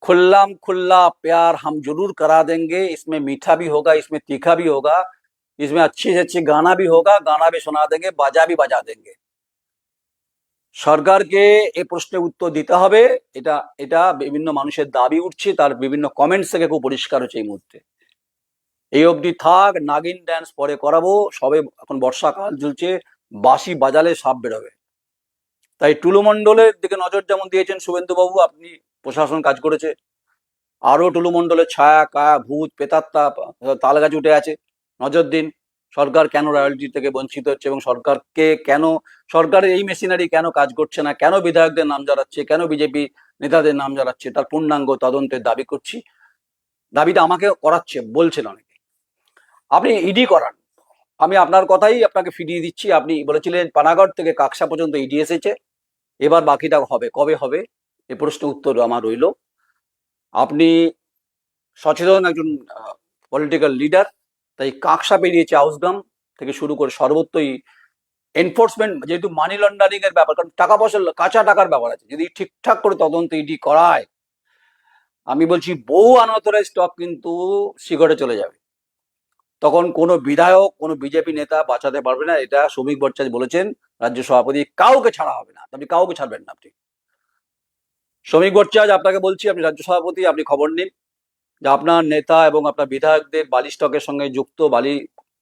खुल्लाम खुल्ला प्यार हम जरूर करा देंगे, इसमें मीठा भी होगा, इसमें तीखा भी होगा, इसमें अच्छी से अच्छी गाना भी होगा, गाना भी सुना देंगे, बाजा भी बजा देंगे। সরকারকে এই প্রশ্নের উত্তর দিতে হবে। এটা এটা বিভিন্ন মানুষের দাবি উঠছে, তার বিভিন্ন কমেন্টস থেকে খুব পরিষ্কার হচ্ছে এই মুহূর্তে। এই অবধি থাক, নাগিন ড্যান্স পরে করাবো, সবে এখন বর্ষাকাল চলছে, বাঁশি বাজালে সাপ বেরোবে। তাই টুলু মণ্ডলের দিকে নজর যেমন দিয়েছেন শুভেন্দুবাবু, আপনি প্রশাসন কাজ করেছে, আরো টুলু মণ্ডলের ছায়া কায়া ভূত পেতাত্তা তাল গাছ উঠে আছে, নজর দিন। সরকার কেন রয়্যালটি থেকে বঞ্চিত হচ্ছে এবং সরকারকে কেন, সরকারের এই মেশিনারি কেন কাজ করছে না, কেন বিধায়কদের নাম জড়াচ্ছে, কেন বিজেপি নেতাদের নাম জড়াচ্ছে, তার পূর্ণাঙ্গ তদন্তের দাবি করছি। দাবিটা আমাকে করাচ্ছে, বলছেন অনেকে, আপনি ইডি করান, আমি আপনার কথাই আপনাকে ফিরিয়ে দিচ্ছি। আপনি বলেছিলেন পানাগড় থেকে কাকসা পর্যন্ত ইডি এসেছে, এবার বাকিটা হবে, কবে হবে এ প্রশ্নের উত্তর আমার রইল। আপনি সচেতন একজন পলিটিক্যাল লিডার, তাই কাকসা পেরিয়েছে, আউসগ্রাম থেকে শুরু করে সর্বত্রই এনফোর্সমেন্ট, যেহেতু মানি লন্ডারিং এর ব্যাপার, কারণ টাকা পয়সা কাঁচা টাকার ব্যাপার আছে, যদি ঠিকঠাক করে তদন্ত ইডি করায়, আমি বলছি বহু আনঅথরাইজ স্টক কিন্তু শিগরে চলে যাবে, তখন কোনো বিধায়ক কোনো বিজেপি নেতা বাঁচাতে পারবে না। এটা শ্রমিক ভট্টাচার্য বলেছেন, রাজ্য সভাপতি, কাউকে ছাড়া হবে না, আপনি কাউকে ছাড়বেন না। আপনি শ্রমিক ভট্টাচার্য, আপনাকে বলছি, আপনি রাজ্য সভাপতি, আপনি খবর নিন যে আপনার নেতা এবং আপনার বিধায়কদের বালি স্টকের সঙ্গে যুক্ত, বালি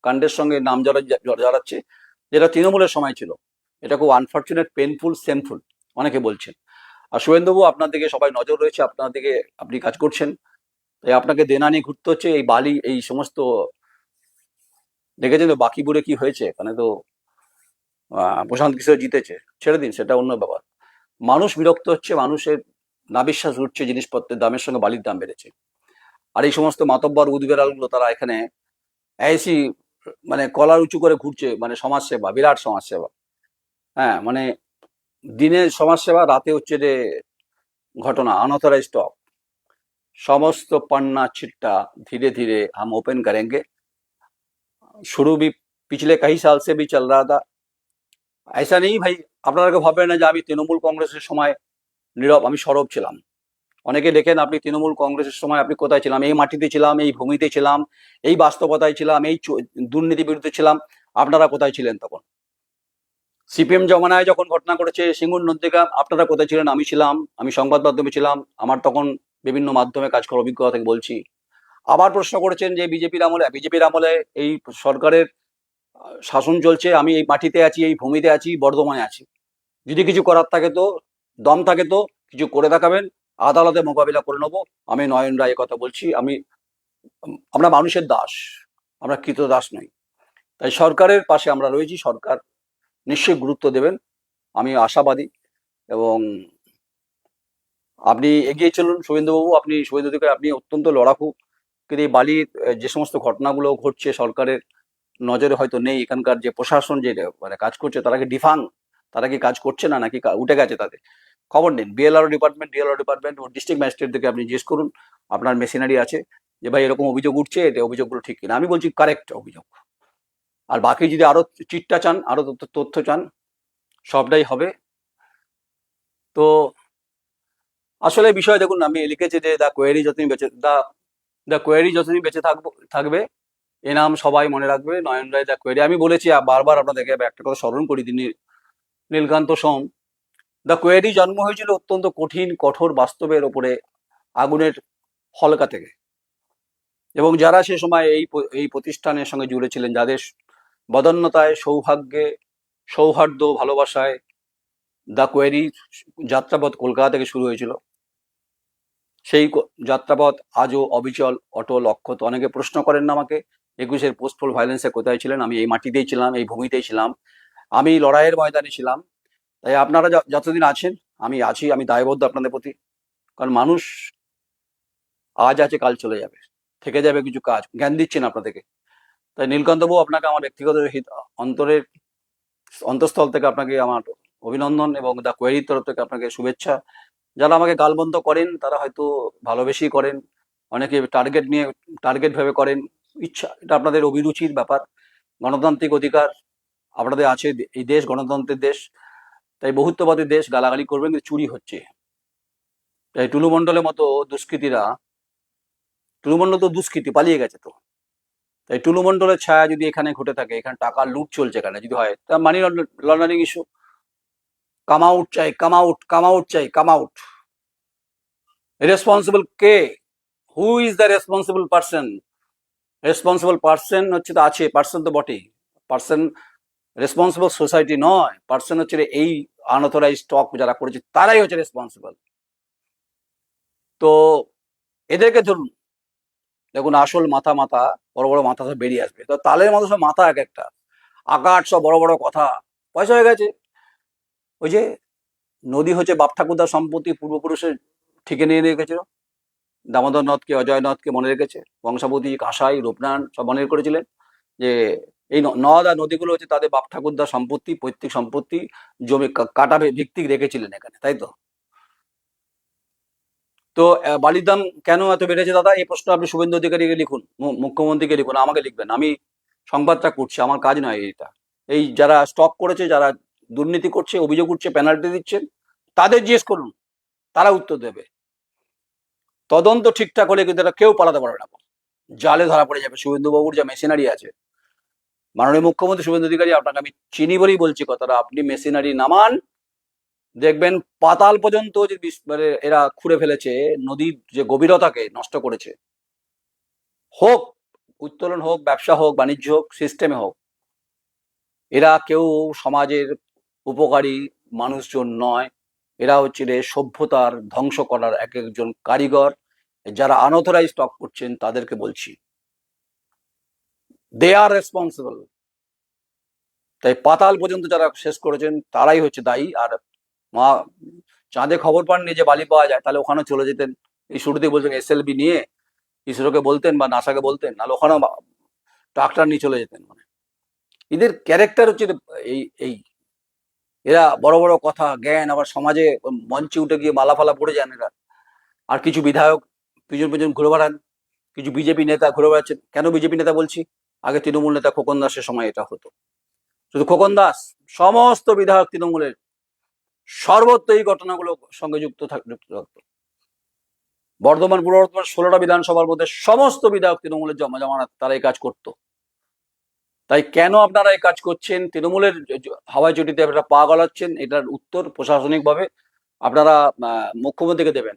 কাণ্ডের সঙ্গে নাম জড়াচ্ছে, যেটা তৃণমূলের সময় ছিল। এটা খুব আনফর্চুনেট, পেনফুল, সেমফুল, অনেকে বলছেন। আর শুভেন্দুবাবু, আপনার দিকে সবাই নজর রয়েছে, আপনার দিকে আপনি কাজ করছেন, তাই আপনাকে দেনা নিয়ে ঘুরতে হচ্ছে। এই বালি এই সমস্ত দেখেছেন তো বাকিপুরে কি হয়েছে, এখানে তো প্রশান্ত কিশোর জিতেছে, ছেড়ে দিন, সেটা অন্য ব্যাপার। মানুষ বিরক্ত হচ্ছে, মানুষের নাবিশ্বাস উঠছে, জিনিসপত্রের দামের সঙ্গে বালির দাম বেড়েছে। আর এই সমস্ত মাতব্বর উদবেড়ালগুলো তারা এখানে এসি মানে কলার উঁচু করে ঘুরছে, মানে সমাজসেবা, বিরাট সমাজসেবা। হ্যাঁ, মানে দিনে সমাজসেবা, রাতে হচ্ছে যে ঘটনা, अनऑथराइज स्टॉक। समस्त पन्ना छिट्टा धीरे धीरे हम ओपन करेंगे। शुरू भी पिछले कई साल से भी चल रहा था। ऐसा नहीं भाई, আপনারা কেউ ভাববেন না যে আমি তৃণমূল কংগ্রেসের সময় নীরব, আমি সরব ছিলাম। অনেকে লেখেন আপনি তৃণমূল কংগ্রেসের সময় আপনি কোথায় ছিলাম, এই মাটিতে ছিলাম, এই ভূমিতে ছিলাম, এই বাস্তবতায় ছিলাম, এই দুর্নীতি বিরুদ্ধে ছিলাম। আপনারা কোথায় ছিলেন তখন? সিপিএম জমানায় যখন ঘটনা ঘটেছে সিঙ্গুর নন্দীগ্রাম, আপনারা কোথায় ছিলেন? আমি ছিলাম, আমি সংবাদ মাধ্যমে ছিলাম, আমার তখন বিভিন্ন মাধ্যমে কাজ করার অভিজ্ঞতা থেকে বলছি। আবার প্রশ্ন করেছেন যে বিজেপির আমলে এই সরকারের শাসন চলছে, আমি এই মাটিতে আছি, এই ভূমিতে আছি, বর্ধমানে আছি, যদি কিছু করার থাকে তো, দম থাকে তো কিছু করে দেখাবেন, আদালতে মোকাবিলা করে নেবো। আমি নয়ন রায় কথা বলছি, আমরা মানুষের দাস, আমরা কৃতদাস নই। তাই সরকারের পাশে আমরা রয়েছি, সরকার নিশ্চয়ই গুরুত্ব দেবেন, আমি আশাবাদী। এবং আপনি এগিয়ে চলুন শুভেন্দুবাবু, শুভেন্দু দিকে আপনি অত্যন্ত লড়াকু, কিন্তু এই বালির যে সমস্ত ঘটনাগুলো ঘটছে সরকারের নজরে হয়তো নেই। এখানকার যে প্রশাসন যে মানে কাজ করছে, তারা কি ডিফাং, তারা কি কাজ করছে না, নাকি উঠে গেছে তাদের? খবর নিন, ডিএলআরও ডিপার্টমেন্ট ও ডিস্ট্রিক্ট ম্যাজিস্ট্রেট থেকে আপনি জিজ্ঞেস করুন, আপনার মেশিনারি আছে যে ভাই এরকম অভিযোগ উঠছে, এটা অভিযোগগুলো ঠিক কিনা। আমি বলছি কারেক্ট অভিযোগ। আর বাকি যদি আরো চিটটা চান, আরো তথ্য চান, সবটাই হবে। তো আসলে বিষয় দেখুন, আমি লিখেছি যে দ্য কোয়েরি যতদিন বেঁচে থাকবে এ নাম সবাই মনে রাখবে, নয়ন রায় দ্য কোয়েরি। আমি বলেছি বারবার, আপনাদেরকে একটা কথা স্মরণ করি, তিনি নীলকান্ত সোম। দ্য কোয়েরি জন্ম হয়েছিল অত্যন্ত কঠিন কঠোর বাস্তবের ওপরে আগুনের হলকা থেকে, এবং যারা সে সময় এই প্রতিষ্ঠানের সঙ্গে জুড়ে ছিলেন, যাদের বদন্যতায়, সৌভাগ্যে, সৌহার্দ্য, ভালোবাসায় দ্য কোয়েরি যাত্রাপথ কলকাতা থেকে শুরু হয়েছিল, সেই যাত্রাপথ আজও অবিচল, অটল, অক্ষত। অনেকে প্রশ্ন করেন না আমাকে, 21-এর পোস্টপোল ভায়োলেন্সে কোথায় ছিলেন? আমি এই মাটিতেই ছিলাম, এই ভূমিতেই ছিলাম, আমি লড়াইয়ের ময়দানে ছিলাম। তাই আপনারা যতদিন আছেন, আমি আছি, আমি দায়বদ্ধ আপনাদের প্রতি। কারণ মানুষ আজ আছে, কাল চলে যাবে, থেকে যাবে কিছু কাজ, জ্ঞান দিচ্ছেন আপনাদেরকে। তাই নীলকান্তবাবু, আপনাকে আমার ব্যক্তিগত অন্তরের অন্তঃস্থল থেকে আপনাকে আমার অভিনন্দন, এবং দ্য কোয়েরির তরফ থেকে আপনাকে শুভেচ্ছা। যারা আমাকে গালবন্ধ করেন তারা হয়তো ভালোবেসেই করেন, অনেকে টার্গেট ভেবে করেন, ইচ্ছা, এটা আপনাদের অভিরুচির ব্যাপার। গণতান্ত্রিক অধিকার আপনাদের আছে, এই দেশ গণতন্ত্রের দেশ, তাই বহুত্ববাদী দেশ, গালাগালি করবেন, কিন্তু চুরি হচ্ছে। তাই টুলু মণ্ডলের মতো দুষ্কৃতীরা, টুলু মণ্ডল তো দুষ্কৃতী, পালিয়ে গেছে তো, তাই টুলু মণ্ডলের ছায়া যদি এখানে ঘটে থাকে, এখানে টাকা লুট চলছে, এখানে যদি হয়, তা money laundering issue, come out চাই, কাম আউট, কাম আউট চাই, কাম আউট। রেসপন্সিবল কে? Who is the responsible person? Responsible person হচ্ছে, তো আছে, পার্সন তো বটেই, পার্সন রেসপন্সিবল সোসাইটি নয়, পার্সন হচ্ছে এই আনঅথরাইজ স্টক যারা করেছে তারাই হচ্ছে রেসপন্সিবল। তো এদেরকে ধরুন, দেখুন আসল মাথা, বড় বড় মাথা সব বেরিয়ে আসবে। তো তালের মতো সব মাথা এক একটা, আকাট সব বড় বড় কথা, পয়সা হয়ে গেছে। ওই যে নদী হচ্ছে বাপ ঠাকুরদার সম্পত্তি, পূর্বপুরুষের ঠিকে নিয়ে রেখেছিল, দামোদর নদকে, অজয় নদকে মনে রেখেছে, বংশাবতী, কাঁসাই, রূপনারায়ণ সব মনে করেছিলেন যে এই নদ আর নদীগুলো হচ্ছে তাদের বাপ ঠাকুরদার সম্পত্তি, পৈতৃক সম্পত্তি, জমি কাটা ভিত্তিক রেখেছিলেন এখানে, তাই তো? তো বালির দাম কেন এত বেড়েছে দাদা, এই প্রশ্ন আপনি শুভেন্দু অধিকারীকে লিখুন, মুখ্যমন্ত্রীকে লিখুন, আমাকে লিখবেন, আমি সংবাদটা করছি, আমার কাজ নয় এটা। এই যারা স্টক করেছে, যারা দুর্নীতি করছে, অভিযোগ উঠছে, পেনাল্টি দিচ্ছেন, তাদের জিজ্ঞেস করুন, তারা উত্তর দেবে। তদন্ত ঠিকঠাক হলে কিন্তু এটা কেউ পালাতে পারবে না, জালে ধরা পড়ে যাবে। শুভেন্দু বাবুর যা মেশিনারি আছে, মাননীয় মুখ্যমন্ত্রী শুভেন্দু অধিকারী, আপনাকে আমি চিনি বলেই বলছি কথাটা, আপনি মেশিনারি নামান, দেখবেন পাতাল পর্যন্ত যে মানে এরা খুঁড়ে ফেলেছে, নদীর যে গভীরতাকে নষ্ট করেছে, হোক উত্তোলন, হোক ব্যবসা, হোক বাণিজ্য, হোক সিস্টেমে হোক, এরা কেউ সমাজের উপকারী মানুষজন নয়, এরা হচ্ছে সভ্যতার ধ্বংস করার এক একজন কারিগর। যারা আনঅথরাইজ স্টক করছেন তাদেরকে বলছি, দে আর রেসপন্সিবল। তাই পাতাল পর্যন্ত যারা শেষ করেছেন তারাই হচ্ছে দায়ী। আর মা চাঁদে খবর পাননি যে বালি পাওয়া যায়, তাহলে ওখানে চলে যেতেন। এই শুরুতেই বলছেন SLB নিয়ে ইসরোকে বলতেন বা নাসাকে বলতেন, নাহলে ওখানেও ট্রাক্টর নিয়ে চলে যেতেন। মানে এদের ক্যারেক্টার হচ্ছে এই এই এরা বড় বড় কথা, জ্ঞান, আবার সমাজে মঞ্চে উঠে গিয়ে মালা ফালা পড়ে যান এরা। আর কিছু বিধায়ক পিছন পিছন ঘুরে বেড়ান, কিছু বিজেপি নেতা ঘুরে বেড়াচ্ছেন। কেন বিজেপি নেতা বলছি? আগে তৃণমূল নেতা খোকন দাসের সময় এটা হতো, শুধু খোকন দাস, সমস্ত বিধায়ক তৃণমূলের সর্বত্র এই ঘটনাগুলো সঙ্গে যুক্ত থাকতো। বর্ধমান, পূর্ব বর্ধমান 16টা বিধানসভার মধ্যে সমস্ত বিধায়ক তৃণমূলের জমানাত তারা এই কাজ করতো। তাই কেন আপনারা এই কাজ করছেন, তৃণমূলের হাওয়াই চটিতে আপনারা পা গলাচ্ছেন, এটার উত্তর প্রশাসনিকভাবে আপনারা মুখ্যমন্ত্রীকে দেবেন।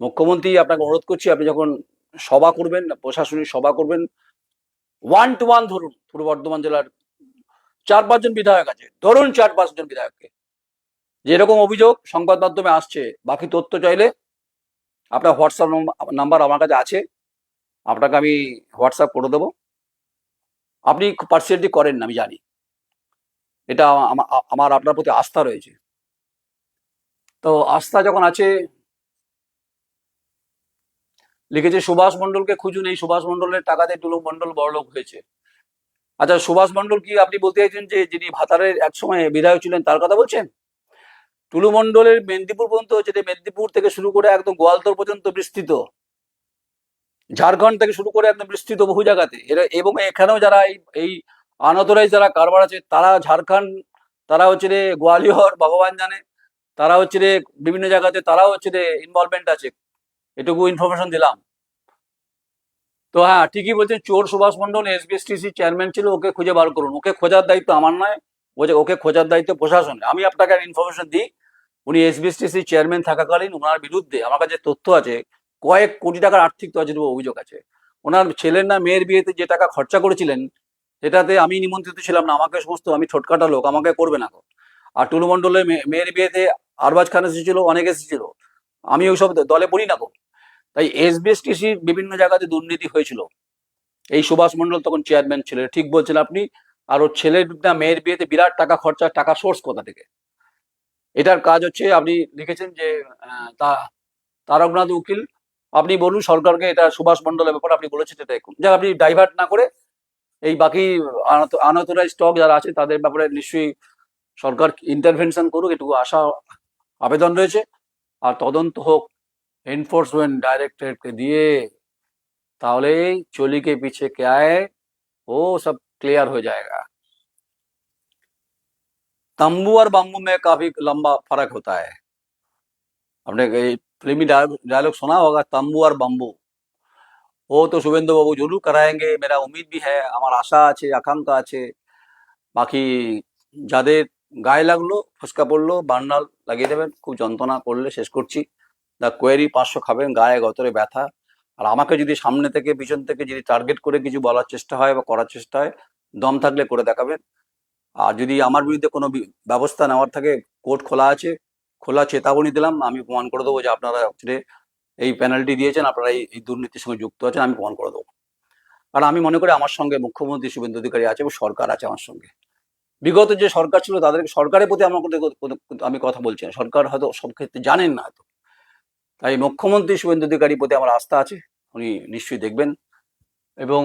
মুখ্যমন্ত্রী, আপনাকে অনুরোধ করছি, আপনি যখন সভা করবেন, প্রশাসনিক সভা করবেন, 1 to 1 ধরুন, পূর্ব বর্ধমান জেলার 4-5 জন বিধায়ক আছে, ধরুন 4-5 জন বিধায়ককে, যেরকম অভিযোগ সংবাদ মাধ্যমে আসছে, বাকি তথ্য চাইলে আপনার হোয়াটসঅ্যাপ নাম্বার আমার কাছে আছে, আপনাকে আমি হোয়াটসঅ্যাপ করে দেবো। আপনি পার্সিয়ালিটি করেন না, আমি জানি, এটা আমার আপনার প্রতি আস্থা রয়েছে। তো আস্থা যখন আছে, লিখেছে সুভাষ মণ্ডলকে খুঁজুন, এই সুভাষ মণ্ডলের টাকাতে টুলু মণ্ডল বড়লোক হয়েছে। আচ্ছা, সুভাষ মণ্ডল কি আপনি বলতে চাইছেন যে যিনি ভাতারের একসময় বিধায়ক ছিলেন তার কথা বলছেন? টুলু মণ্ডলের মেদিনীপুর পর্যন্ত, যেটা মেদিনীপুর থেকে শুরু করে একদম গোয়ালতোড় পর্যন্ত বিস্তৃত, ঝাড়খণ্ড থেকে শুরু করে একদম বিস্তৃত বহু জায়গাতে এরা, এবং এখানেও যারা এই আনঅথরাইজ যারা কারবার আছে, তারা ঝাড়খণ্ড, তারা হচ্ছে গোয়ালিয়র, ভগবান জানে, তারা হচ্ছে বিভিন্ন জায়গাতে, তারা হচ্ছে ইনভলভমেন্ট আছে। এটুকু ইনফরমেশন দিলাম। তো হ্যাঁ, ঠিকই বলছেন, চোর সুভাষ মণ্ডল SBSTC চেয়ারম্যান ছিল, ওকে খুঁজে বার করুন। ওকে খোঁজার দায়িত্ব আমার নয়, ওকে খোঁজার দায়িত্ব প্রশাসনের। আমি আপনাকে ইনফরমেশন দিই, উনি SBSTC চেয়ারম্যান থাকাকালীন ওনার বিরুদ্ধে আমার কাছে তথ্য আছে, কয়েক কোটি টাকার আর্থিক তছরূপ অভিযোগ আছে। ওনার ছেলের না মেয়ের বিয়েতে যে টাকা খরচা করেছিলেন, সেটাতে আমি নিমন্ত্রিত ছিলাম না, আমাকে সমস্ত, আমি ঠোটকাটা লোক, আমাকে করবে না। আর টুলু মণ্ডলের মেয়ের বিয়েতে আরবাজ খান এসেছিল, অনেক এসেছিল, আমি ওইসব দলে পড়ি না গো। তাই এসবিএসটিসির বিভিন্ন জায়গাতে দুর্নীতি হয়েছিল। এই সুভাষ মন্ডল তখন চেয়ারম্যান ছিলেন, ঠিক বলছেন আপনি। আর ওর ছেলের না মেয়ের বিয়েতে বিরাট টাকা খরচা, টাকা সোর্স কোথা থেকে? এটার কাজ হচ্ছে, আপনি লিখেছেন যে তা তারকনাথ উকিল, আপনি বলুন সরকারকে, এটা সুভাষ মন্ডলের ব্যাপারে আপনি বলেছেন, এটা দেখুন, যা আপনি ডাইভার্ট না করে এই বাকি আনঅথরাইজ স্টক যারা আছে তাদের ব্যাপারে নিশ্চয়ই সরকার ইন্টারভেনশন করুক, এটুকু আশা আবেদন রয়েছে। আর তদন্ত হোক এনফোর্সমেন্ট ডাইরেক্টরেটকে দিয়ে, তাহলে চলি কে পিছে क्या है वो सब क्लियर हो जाएगा। तंबू और बम्बू में काफी लंबा फर्क होता है। आपने फिल्मी डायलॉग सुना होगा, तंबू और बम्बू। वो तो शुभेंदु बाबू जरूर कराएंगे, मेरा उम्मीद भी है, আমার আশা আছে, আকাঙ্ক্ষা আছে। বাকি যাদের গায়ে লাগলো, ফসকা পড়লো, বার্নাল লাগিয়ে দেবেন, খুব যন্ত্রণা করলে শেষ করছি। দা কোয়েরি 500 খাবেন, গায়ে গতরে ব্যথা। আর আমাকে যদি সামনে থেকে পিছন থেকে যদি টার্গেট করে কিছু বলার চেষ্টা হয় বা করার চেষ্টা হয়, দম থাকলে করে দেখাবেন। আর যদি আমার বিরুদ্ধে কোনো ব্যবস্থা নেওয়ার থাকে, কোর্ট খোলা আছে, খোলা চেতাবনী দিলাম, আমি প্রমাণ করে দেবো যে আপনারা এই পেনাল্টি দিয়েছেন, আপনারা এই দুর্নীতির সঙ্গে যুক্ত আছেন, আমি প্রমাণ করে দেবো। আর আমি মনে করি আমার সঙ্গে মুখ্যমন্ত্রী শুভেন্দু অধিকারী আছে এবং সরকার আছে আমার সঙ্গে। বিগত যে সরকার ছিল তাদেরকে, সরকারের প্রতি আমার আমি কথা বলছি না, সরকার হয়তো সব ক্ষেত্রে জানেন না হয়তো। তাই মুখ্যমন্ত্রী শুভেন্দু অধিকারীর প্রতি আমার আস্থা আছে, উনি নিশ্চয়ই দেখবেন। এবং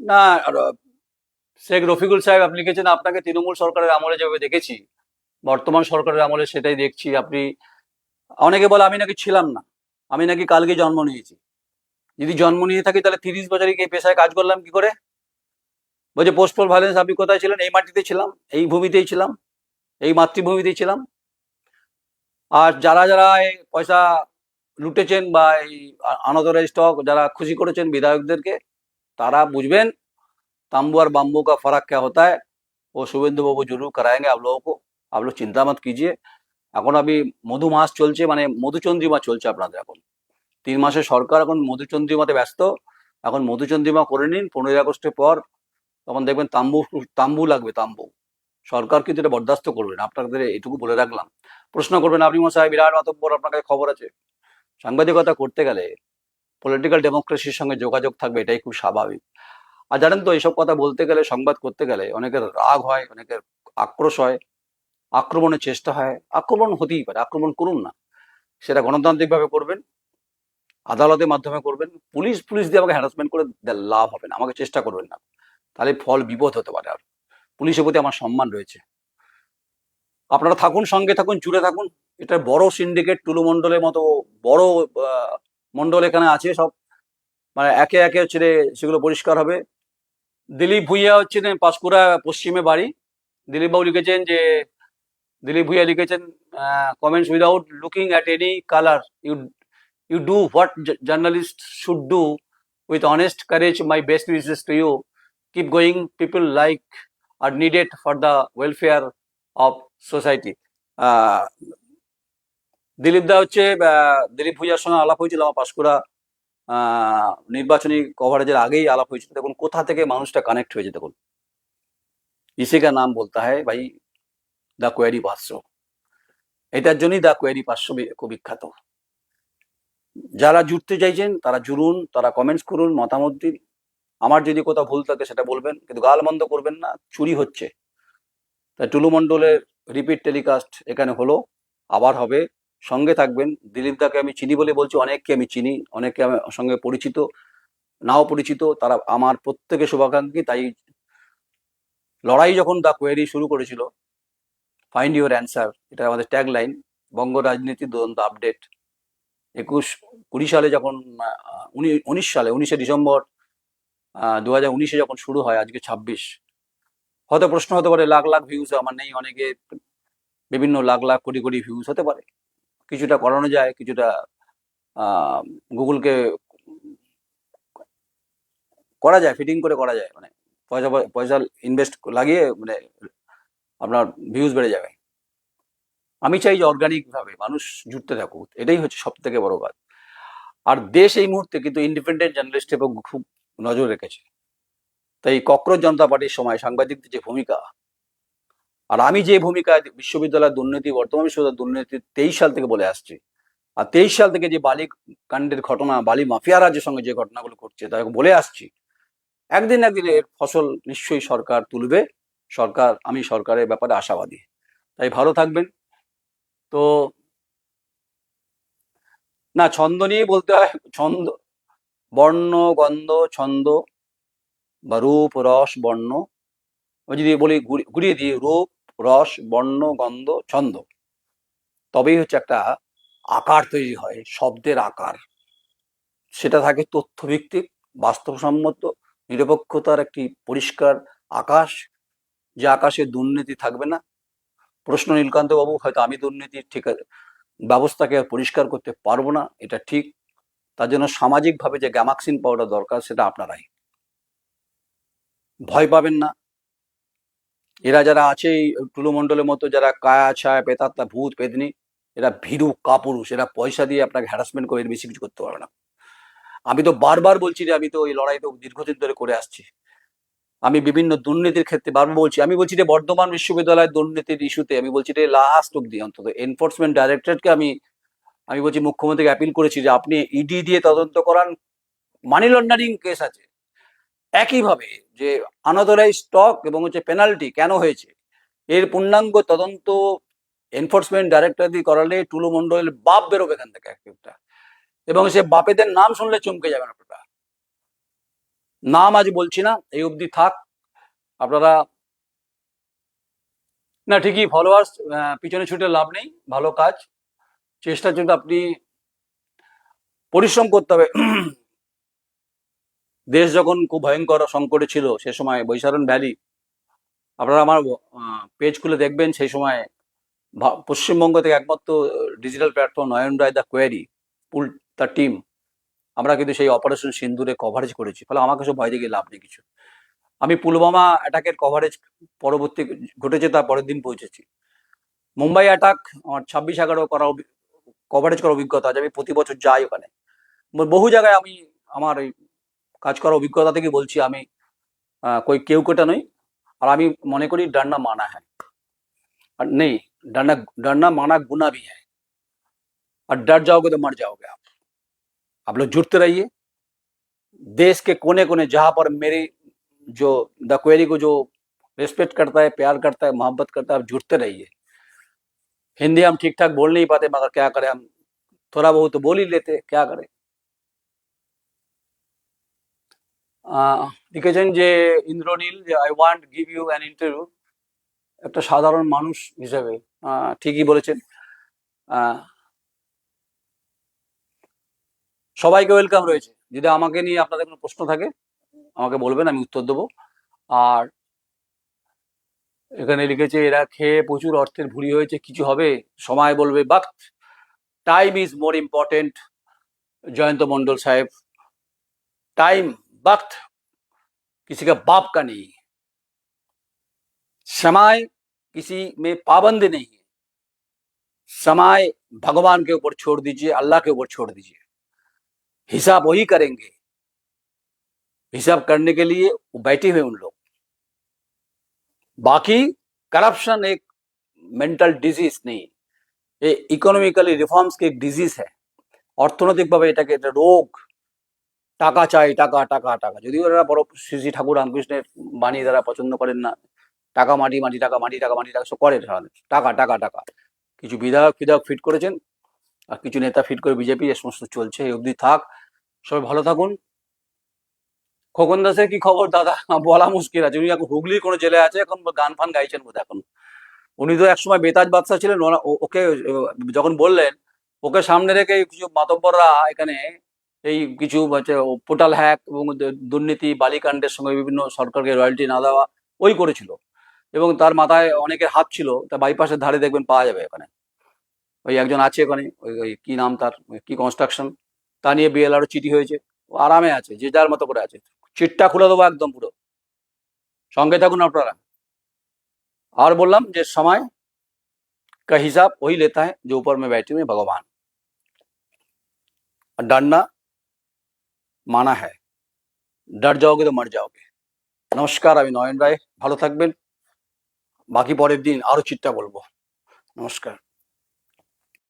না, শেখ রফিকুল সাহেব, আপনি লিখেছেন আপনাকে তৃণমূল সরকারের আমলে যেভাবে দেখেছি, বর্তমান সরকারের আমলে সেটাই দেখছি। আপনি, অনেকে বলে আমি নাকি ছিলাম না, আমি নাকি কালকে জন্ম নিয়েছি। যদি জন্ম নিয়ে থাকি তাহলে 30 বছরে এই পেশায় কাজ করলাম কি করে? বলছে পোস্টপল ভায়োলেন্স, আপনি কোথায় ছিলেন? এই মাটিতে ছিলাম, এই ভূমিতেই ছিলাম, এই মাতৃভূমিতেই ছিলাম। আর যারা যারা এই পয়সা লুটেছেন বা এই আনঅথরাইজ স্টক যারা খুশি করেছেন বিধায়কদেরকে, তারা বুঝবেন तांबू और बाम्बू का फर्क क्या होता है। वो शुभेंदु बाबू जरूर कराएंगे आप लोगों को, आप लोग চিন্তা मत कीजिए। এখন আমি মধু মাস চলছে, মানে মধুচন্দ্রিমা চলছে আপনাদের এখন। 3 মাসের সরকার এখন মধুচন্দ্রিমাতে ব্যস্ত। এখন মধুচন্দ্রিমা করে নিন, 15ই আগস্টের পর তখন দেখবেন তাম্বু, তাম্বু লাগবে, তাম্বু। সরকার কিন্তু এটা বরদাস্ত করবে না, আপনাদের এটুকু বলে রাখলাম। প্রশ্ন করবেন আপনি মশাই, বিরাট মাতব্বর, আপনার কাছে খবর আছে। সাংবাদিকতা করতে গেলে পলিটিক্যাল ডেমোক্রেসির সঙ্গে যোগাযোগ থাকবে, এটাই খুব স্বাভাবিক। আর জানেন তো, এইসব কথা বলতে গেলে, সংবাদ করতে গেলে অনেকের রাগ হয়, অনেকের আক্রোশ হয়, আক্রমণের চেষ্টা হয়। আক্রমণ হতেই পারে, আক্রমণ করুন না, সেটা গণতান্ত্রিক ভাবে করবেন, আদালতের মাধ্যমে করবেন। পুলিশ পুলিশ দিয়ে আমাকে হ্যারাসমেন্ট করে লাভ হবে না, আমাকে চেষ্টা করবেন না, তাহলে ফল বিপদ হতে পারে। আর পুলিশের প্রতি আমার সম্মান রয়েছে। আপনারা থাকুন, সঙ্গে থাকুন, জুড়ে থাকুন। এটা বড় সিন্ডিকেট, টুলু মন্ডলের মতো বড় মন্ডল এখানে আছে সব, মানে একে একে হচ্ছে সেগুলো পরিষ্কার হবে। দিলীপ ভুইয়া হচ্ছে পাঁশকুড়া পশ্চিমে বাড়ি। দিলীপ বাবু লিখেছেন যে, দিলীপ ভুইয়া লিখেছেন, comments without looking at any colour, you do what journalist should do with honest courage, my best wishes to you, keep going, people like are needed for the welfare of society. Dilip da হচ্ছে, দিলীপ ভুইয়ার সঙ্গে আলাপ হয়েছিল আমার পাঁশকুড়া নির্বাচনী কভারেজের আগেই আলাপ হয়েছিল। দেখুন কোথা থেকে মানুষটা কানেক্ট হয়েছে, দেখুন। इसी का नाम बोलता है भाई দ্য কোয়েরি 500। এটার জন্যই দ্য কোয়েরি 500 খুব বিখ্যাত। যারা জুড়তে চাইছেন তারা জুড়ুন, তারা কমেন্টস করুন, মতামত দিন। আমার যদি কোথাও ভুল থাকে সেটা বলবেন, কিন্তু গালমন্দ করবেন না, চুরি হচ্ছে। তাই টুলু মন্ডলের রিপিট টেলিকাস্ট এখানে হলো, আবার হবে, সঙ্গে থাকবেন। দিলীপ দাকে আমি চিনি বলে বলছি, অনেককে আমি চিনি, অনেকে আমার সঙ্গে পরিচিত, নাও পরিচিত, তারা আমার প্রত্যেকে শুভাকাঙ্ক্ষী। তাই লড়াই যখন দ্য কোয়েরি শুরু করেছিল, ফাইন্ড ইউর অ্যান্সার, এটা আমাদের ট্যাগ লাইন, বঙ্গ রাজনীতি দুরন্ত আপডেট। 20 সালে যখন 19 সালে 19শে ডিসেম্বর 2019-এ যখন শুরু হয়, আজকে 26। হয়তো প্রশ্ন হতে পারে লাখ লাখ ভিউজ আমার নেই, অনেকে বিভিন্ন লাখ লাখ কোটি কোটি ভিউজ হতে পারে। কিছুটা করানো যায়, কিছুটা গুগলকে করা যায়, ফিটিং করে করা যায়, মানে পয়সা পয়সা ইনভেস্ট লাগিয়ে, মানে আপনার ভিউজ বেড়ে যাবে। আমি চাই যে অর্গানিক ভাবে মানুষ জুড়তে থাকুক, এটাই হচ্ছে সব থেকে বড় কাজ। আর দেশ এই মুহূর্তে কিন্তু ইন্ডিপেন্ডেন্ট জার্নালিস্টের উপর খুব নজর রেখেছে। তাই ককরোচ জনতা পার্টির সময় সাংবাদিকদের যে ভূমিকা, আর আমি যে ভূমিকায় বিশ্ববিদ্যালয়ের দুর্নীতি, বর্তমান বিশ্ববিদ্যালয়ের দুর্নীতি 23 সাল থেকে বলে আসছি, আর 23 সাল থেকে যে বালি কাণ্ডের ঘটনা, বালি মাফিয়ারা যে সঙ্গে যে ঘটনাগুলো ঘটছে তাকে বলে আসছি, একদিন একদিন এর ফসল নিশ্চয়ই সরকার তুলবে। আমি সরকারের ব্যাপারে আশাবাদী। তাই ভালো থাকবেন। তো না, ছন্দ নিয়ে বলতে হয়। ছন্দ, বর্ণ, গন্ধ, ছন্দ বা রূপ, রস, বর্ণ, আমি যদি বলি ঘুরিয়ে দিই, রূপ, রস, বর্ণ, গন্ধ, ছন্দ, তবেই হচ্ছে একটা আকার তৈরি হয়, শব্দের আকার। সেটা থাকে তথ্যভিত্তিক, বাস্তবসম্মত, নিরপেক্ষতার একটি পরিষ্কার আকাশ, যে আকাশে দুর্নীতি থাকবে না। প্রশ্ন, নীলকান্ত বাবু, হয়তো আমি দুর্নীতির ঠিক ব্যবস্থাকে পরিষ্কার করতে পারবো না, এটা ঠিক। তার জন্য সামাজিকভাবে যে গ্যামাক্সিন পাউডার দরকার, সেটা আপনারাই। ভয় পাবেন না। এরা যারা আছে, এই টুলু মণ্ডলের মতো যারা কায়া ছায়া পেতাত্তা ভূত পেদনি, এরা ভীরু কাপুরুষ। এরা পয়সা দিয়ে আপনাকে হ্যারাসমেন্ট করে, এর বেশি কিছু করতে পারবে না। আমি তো বারবার বলছি যে আমি তো এই লড়াই তো দীর্ঘদিন ধরে করে আসছি। আমি বিভিন্ন দুর্নীতির ক্ষেত্রে বারবার বলছি। আমি বলছি যে বর্ধমান বিশ্ববিদ্যালয়ের দুর্নীতির ইস্যুতে আমি বলছি যে লাস্ট অব্দি অন্তত এনফোর্সমেন্ট ডাইরেক্টরেটকে আমি বলছি, মুখ্যমন্ত্রীকে অ্যাপিল করেছি যে আপনি ইডি দিয়ে তদন্ত করান, মানি লন্ডারিং কেস আছে। একইভাবে যে আনঅথরাইজ স্টক এবং হচ্ছে পেনাল্টি কেন হয়েছে, এর পূর্ণাঙ্গ তদন্ত এনফোর্সমেন্ট ডাইরেক্টর দিয়ে করালে টুলু মণ্ডলের বাপ বেরোবে এখান থেকে একটা। এবং সে বাপেদের নাম শুনলে চমকে যাবেন আপনারা। নাম আজ বলছি না, এই অবধি থাক। আপনারা না, ঠিকই ফলোয়ার্স পিছনে ছুটে লাভ নেই, ভালো কাজ, চেষ্টার জন্য আপনি পরিশ্রম করতে হবে। দেশ যখন খুব ভয়ঙ্কর সংকটে ছিল, সে সময় বৈশারণ ভ্যালি, আপনারা আমার পেজ খুলে দেখবেন, সেই সময় পশ্চিমবঙ্গ থেকে একমাত্র digital platform Nayan Roy the quarry pool, তার টিম, আমরা কিন্তু সেই অপারেশন সিন্দুরে কভারেজ করেছি। ফলে আমাকে সব ভয় দিয়ে লাভ নেই কিছু। আমি পুলওয়ামা অ্যাটাকের কভারেজ পরবর্তী ঘটেছে তার পরের দিন পৌঁছেছি। মুম্বাই অ্যাটাক আমার 26/11 কভারেজ করার অভিজ্ঞতা আছে। আমি প্রতি বছর যাই ওখানে, বহু জায়গায় আমি আমার এই কাজ করার অভিজ্ঞতা থেকে বলছি। আমি কেউ কোটা নই। আর আমি মনে করি डरना माना है और नहीं, डरना डरना माना गुना भी है। और डर जाओगे तो मर जाओगे आप लोग जुटते रहिए। देश के कोने कोने जहां पर मेरी जो द क्वेरी को जो रिस्पेक्ट करता है, प्यार करता है, मोहब्बत करता है, आप जुटते रहिए। हिंदी हम ठीक ठाक बोल नहीं पाते, मगर क्या करें, हम थोड़ा बहुत तो बोल ही लेते, क्या करें। লিখেছেন যে ইন্দ্রনীল, যে I want give you an interview. একটা সাধারণ মানুষ হিসেবে ঠিকই বলেছেন। সবাইকে ওয়েলকাম রয়েছে। যদি আমাকে নিয়ে আপনাদের কোনো প্রশ্ন থাকে আমাকে বলবেন, আমি উত্তর দেবো। আর এখানে লিখেছে এরা খেয়ে প্রচুর অর্থের ভুঁড়ি হয়েছে, কিছু হবে, সময় বলবে। वक्त, time is more important. Jayant Mandal साहब, टाइम, वक्त किसी का बाप का नहीं है। समय किसी में पाबंद नहीं है। समय भगवान के ऊपर छोड़ दीजिए, अल्लाह के ऊपर छोड़ दीजिए। हिसाब वही करेंगे। हिसाब करने के लिए वो बैठे हुए उन लोग। बाकी करप्शन एक मेंटल डिजीज नहीं, ये इकोनॉमिकली रिफॉर्म्स की एक डिजीज है। অর্থনৈতিকভাবে এটাকে একটা রোগ। টাকা চাই, টাকা টাকা টাকা। যদিও এরা বড় শ্রী শ্রী ঠাকুর রামকৃষ্ণের বাণী দ্বারা পছন্দ করেন না, টাকা মাটি মাটি, টাকা মাটি, টাকা মাটি, টাকা সব করেন, টাকা টাকা টাকা। কিছু বিধায়ক ফিট করেছেন, আর কিছু নেতা ফিট করে বিজেপি, এ সমস্ত চলছে। এই অবধি থাক, সবাই ভালো থাকুন। খোকন দাসের কি খবর দাদা? বলা মুশকিল আছে। উনি এখন হুগলির কোনো জেলে আছে, এখন গান ফান গাইছেন বোধ। এখন উনি তো একসময় বেতাজ বাদশা ছিলেন। ওকে যখন বললেন, ওকে সামনে রেখে কিছু মাতব্বররা এখানে এই কিছু পোর্টাল হ্যাক এবং দুর্নীতি বালিকাণ্ডের সঙ্গে বিভিন্ন সরকারকে রয়্যালটি না দেওয়া ওই করেছিল। এবং তার মাথায় অনেকের হাত ছিল। তা বাইপাসের ধারে দেখবেন পাওয়া যাবে ওখানে। ওই একজন আছে ওখানে, ওই কি নাম তার, কি কনস্ট্রাকশন, তা নিয়ে বিএলআরও চিঠি হয়েছে। ও আরামে আছে, যে যার মতো করে আছে। চিটটা খুলে দেবো একদম পুরো। সঙ্গে থাকুন আপনারা। আর বললাম যে সময় का हिसाब वही लेता है जो ऊपर में बैठे हुए भगवान। डरना माना है, डर जाओगे तो मर जाओगे। नमस्कार, আমি নয়ন রায়, ভালো থাকবেন। বাকি পরের দিন আরো চিটটা বলবো। নমস্কার।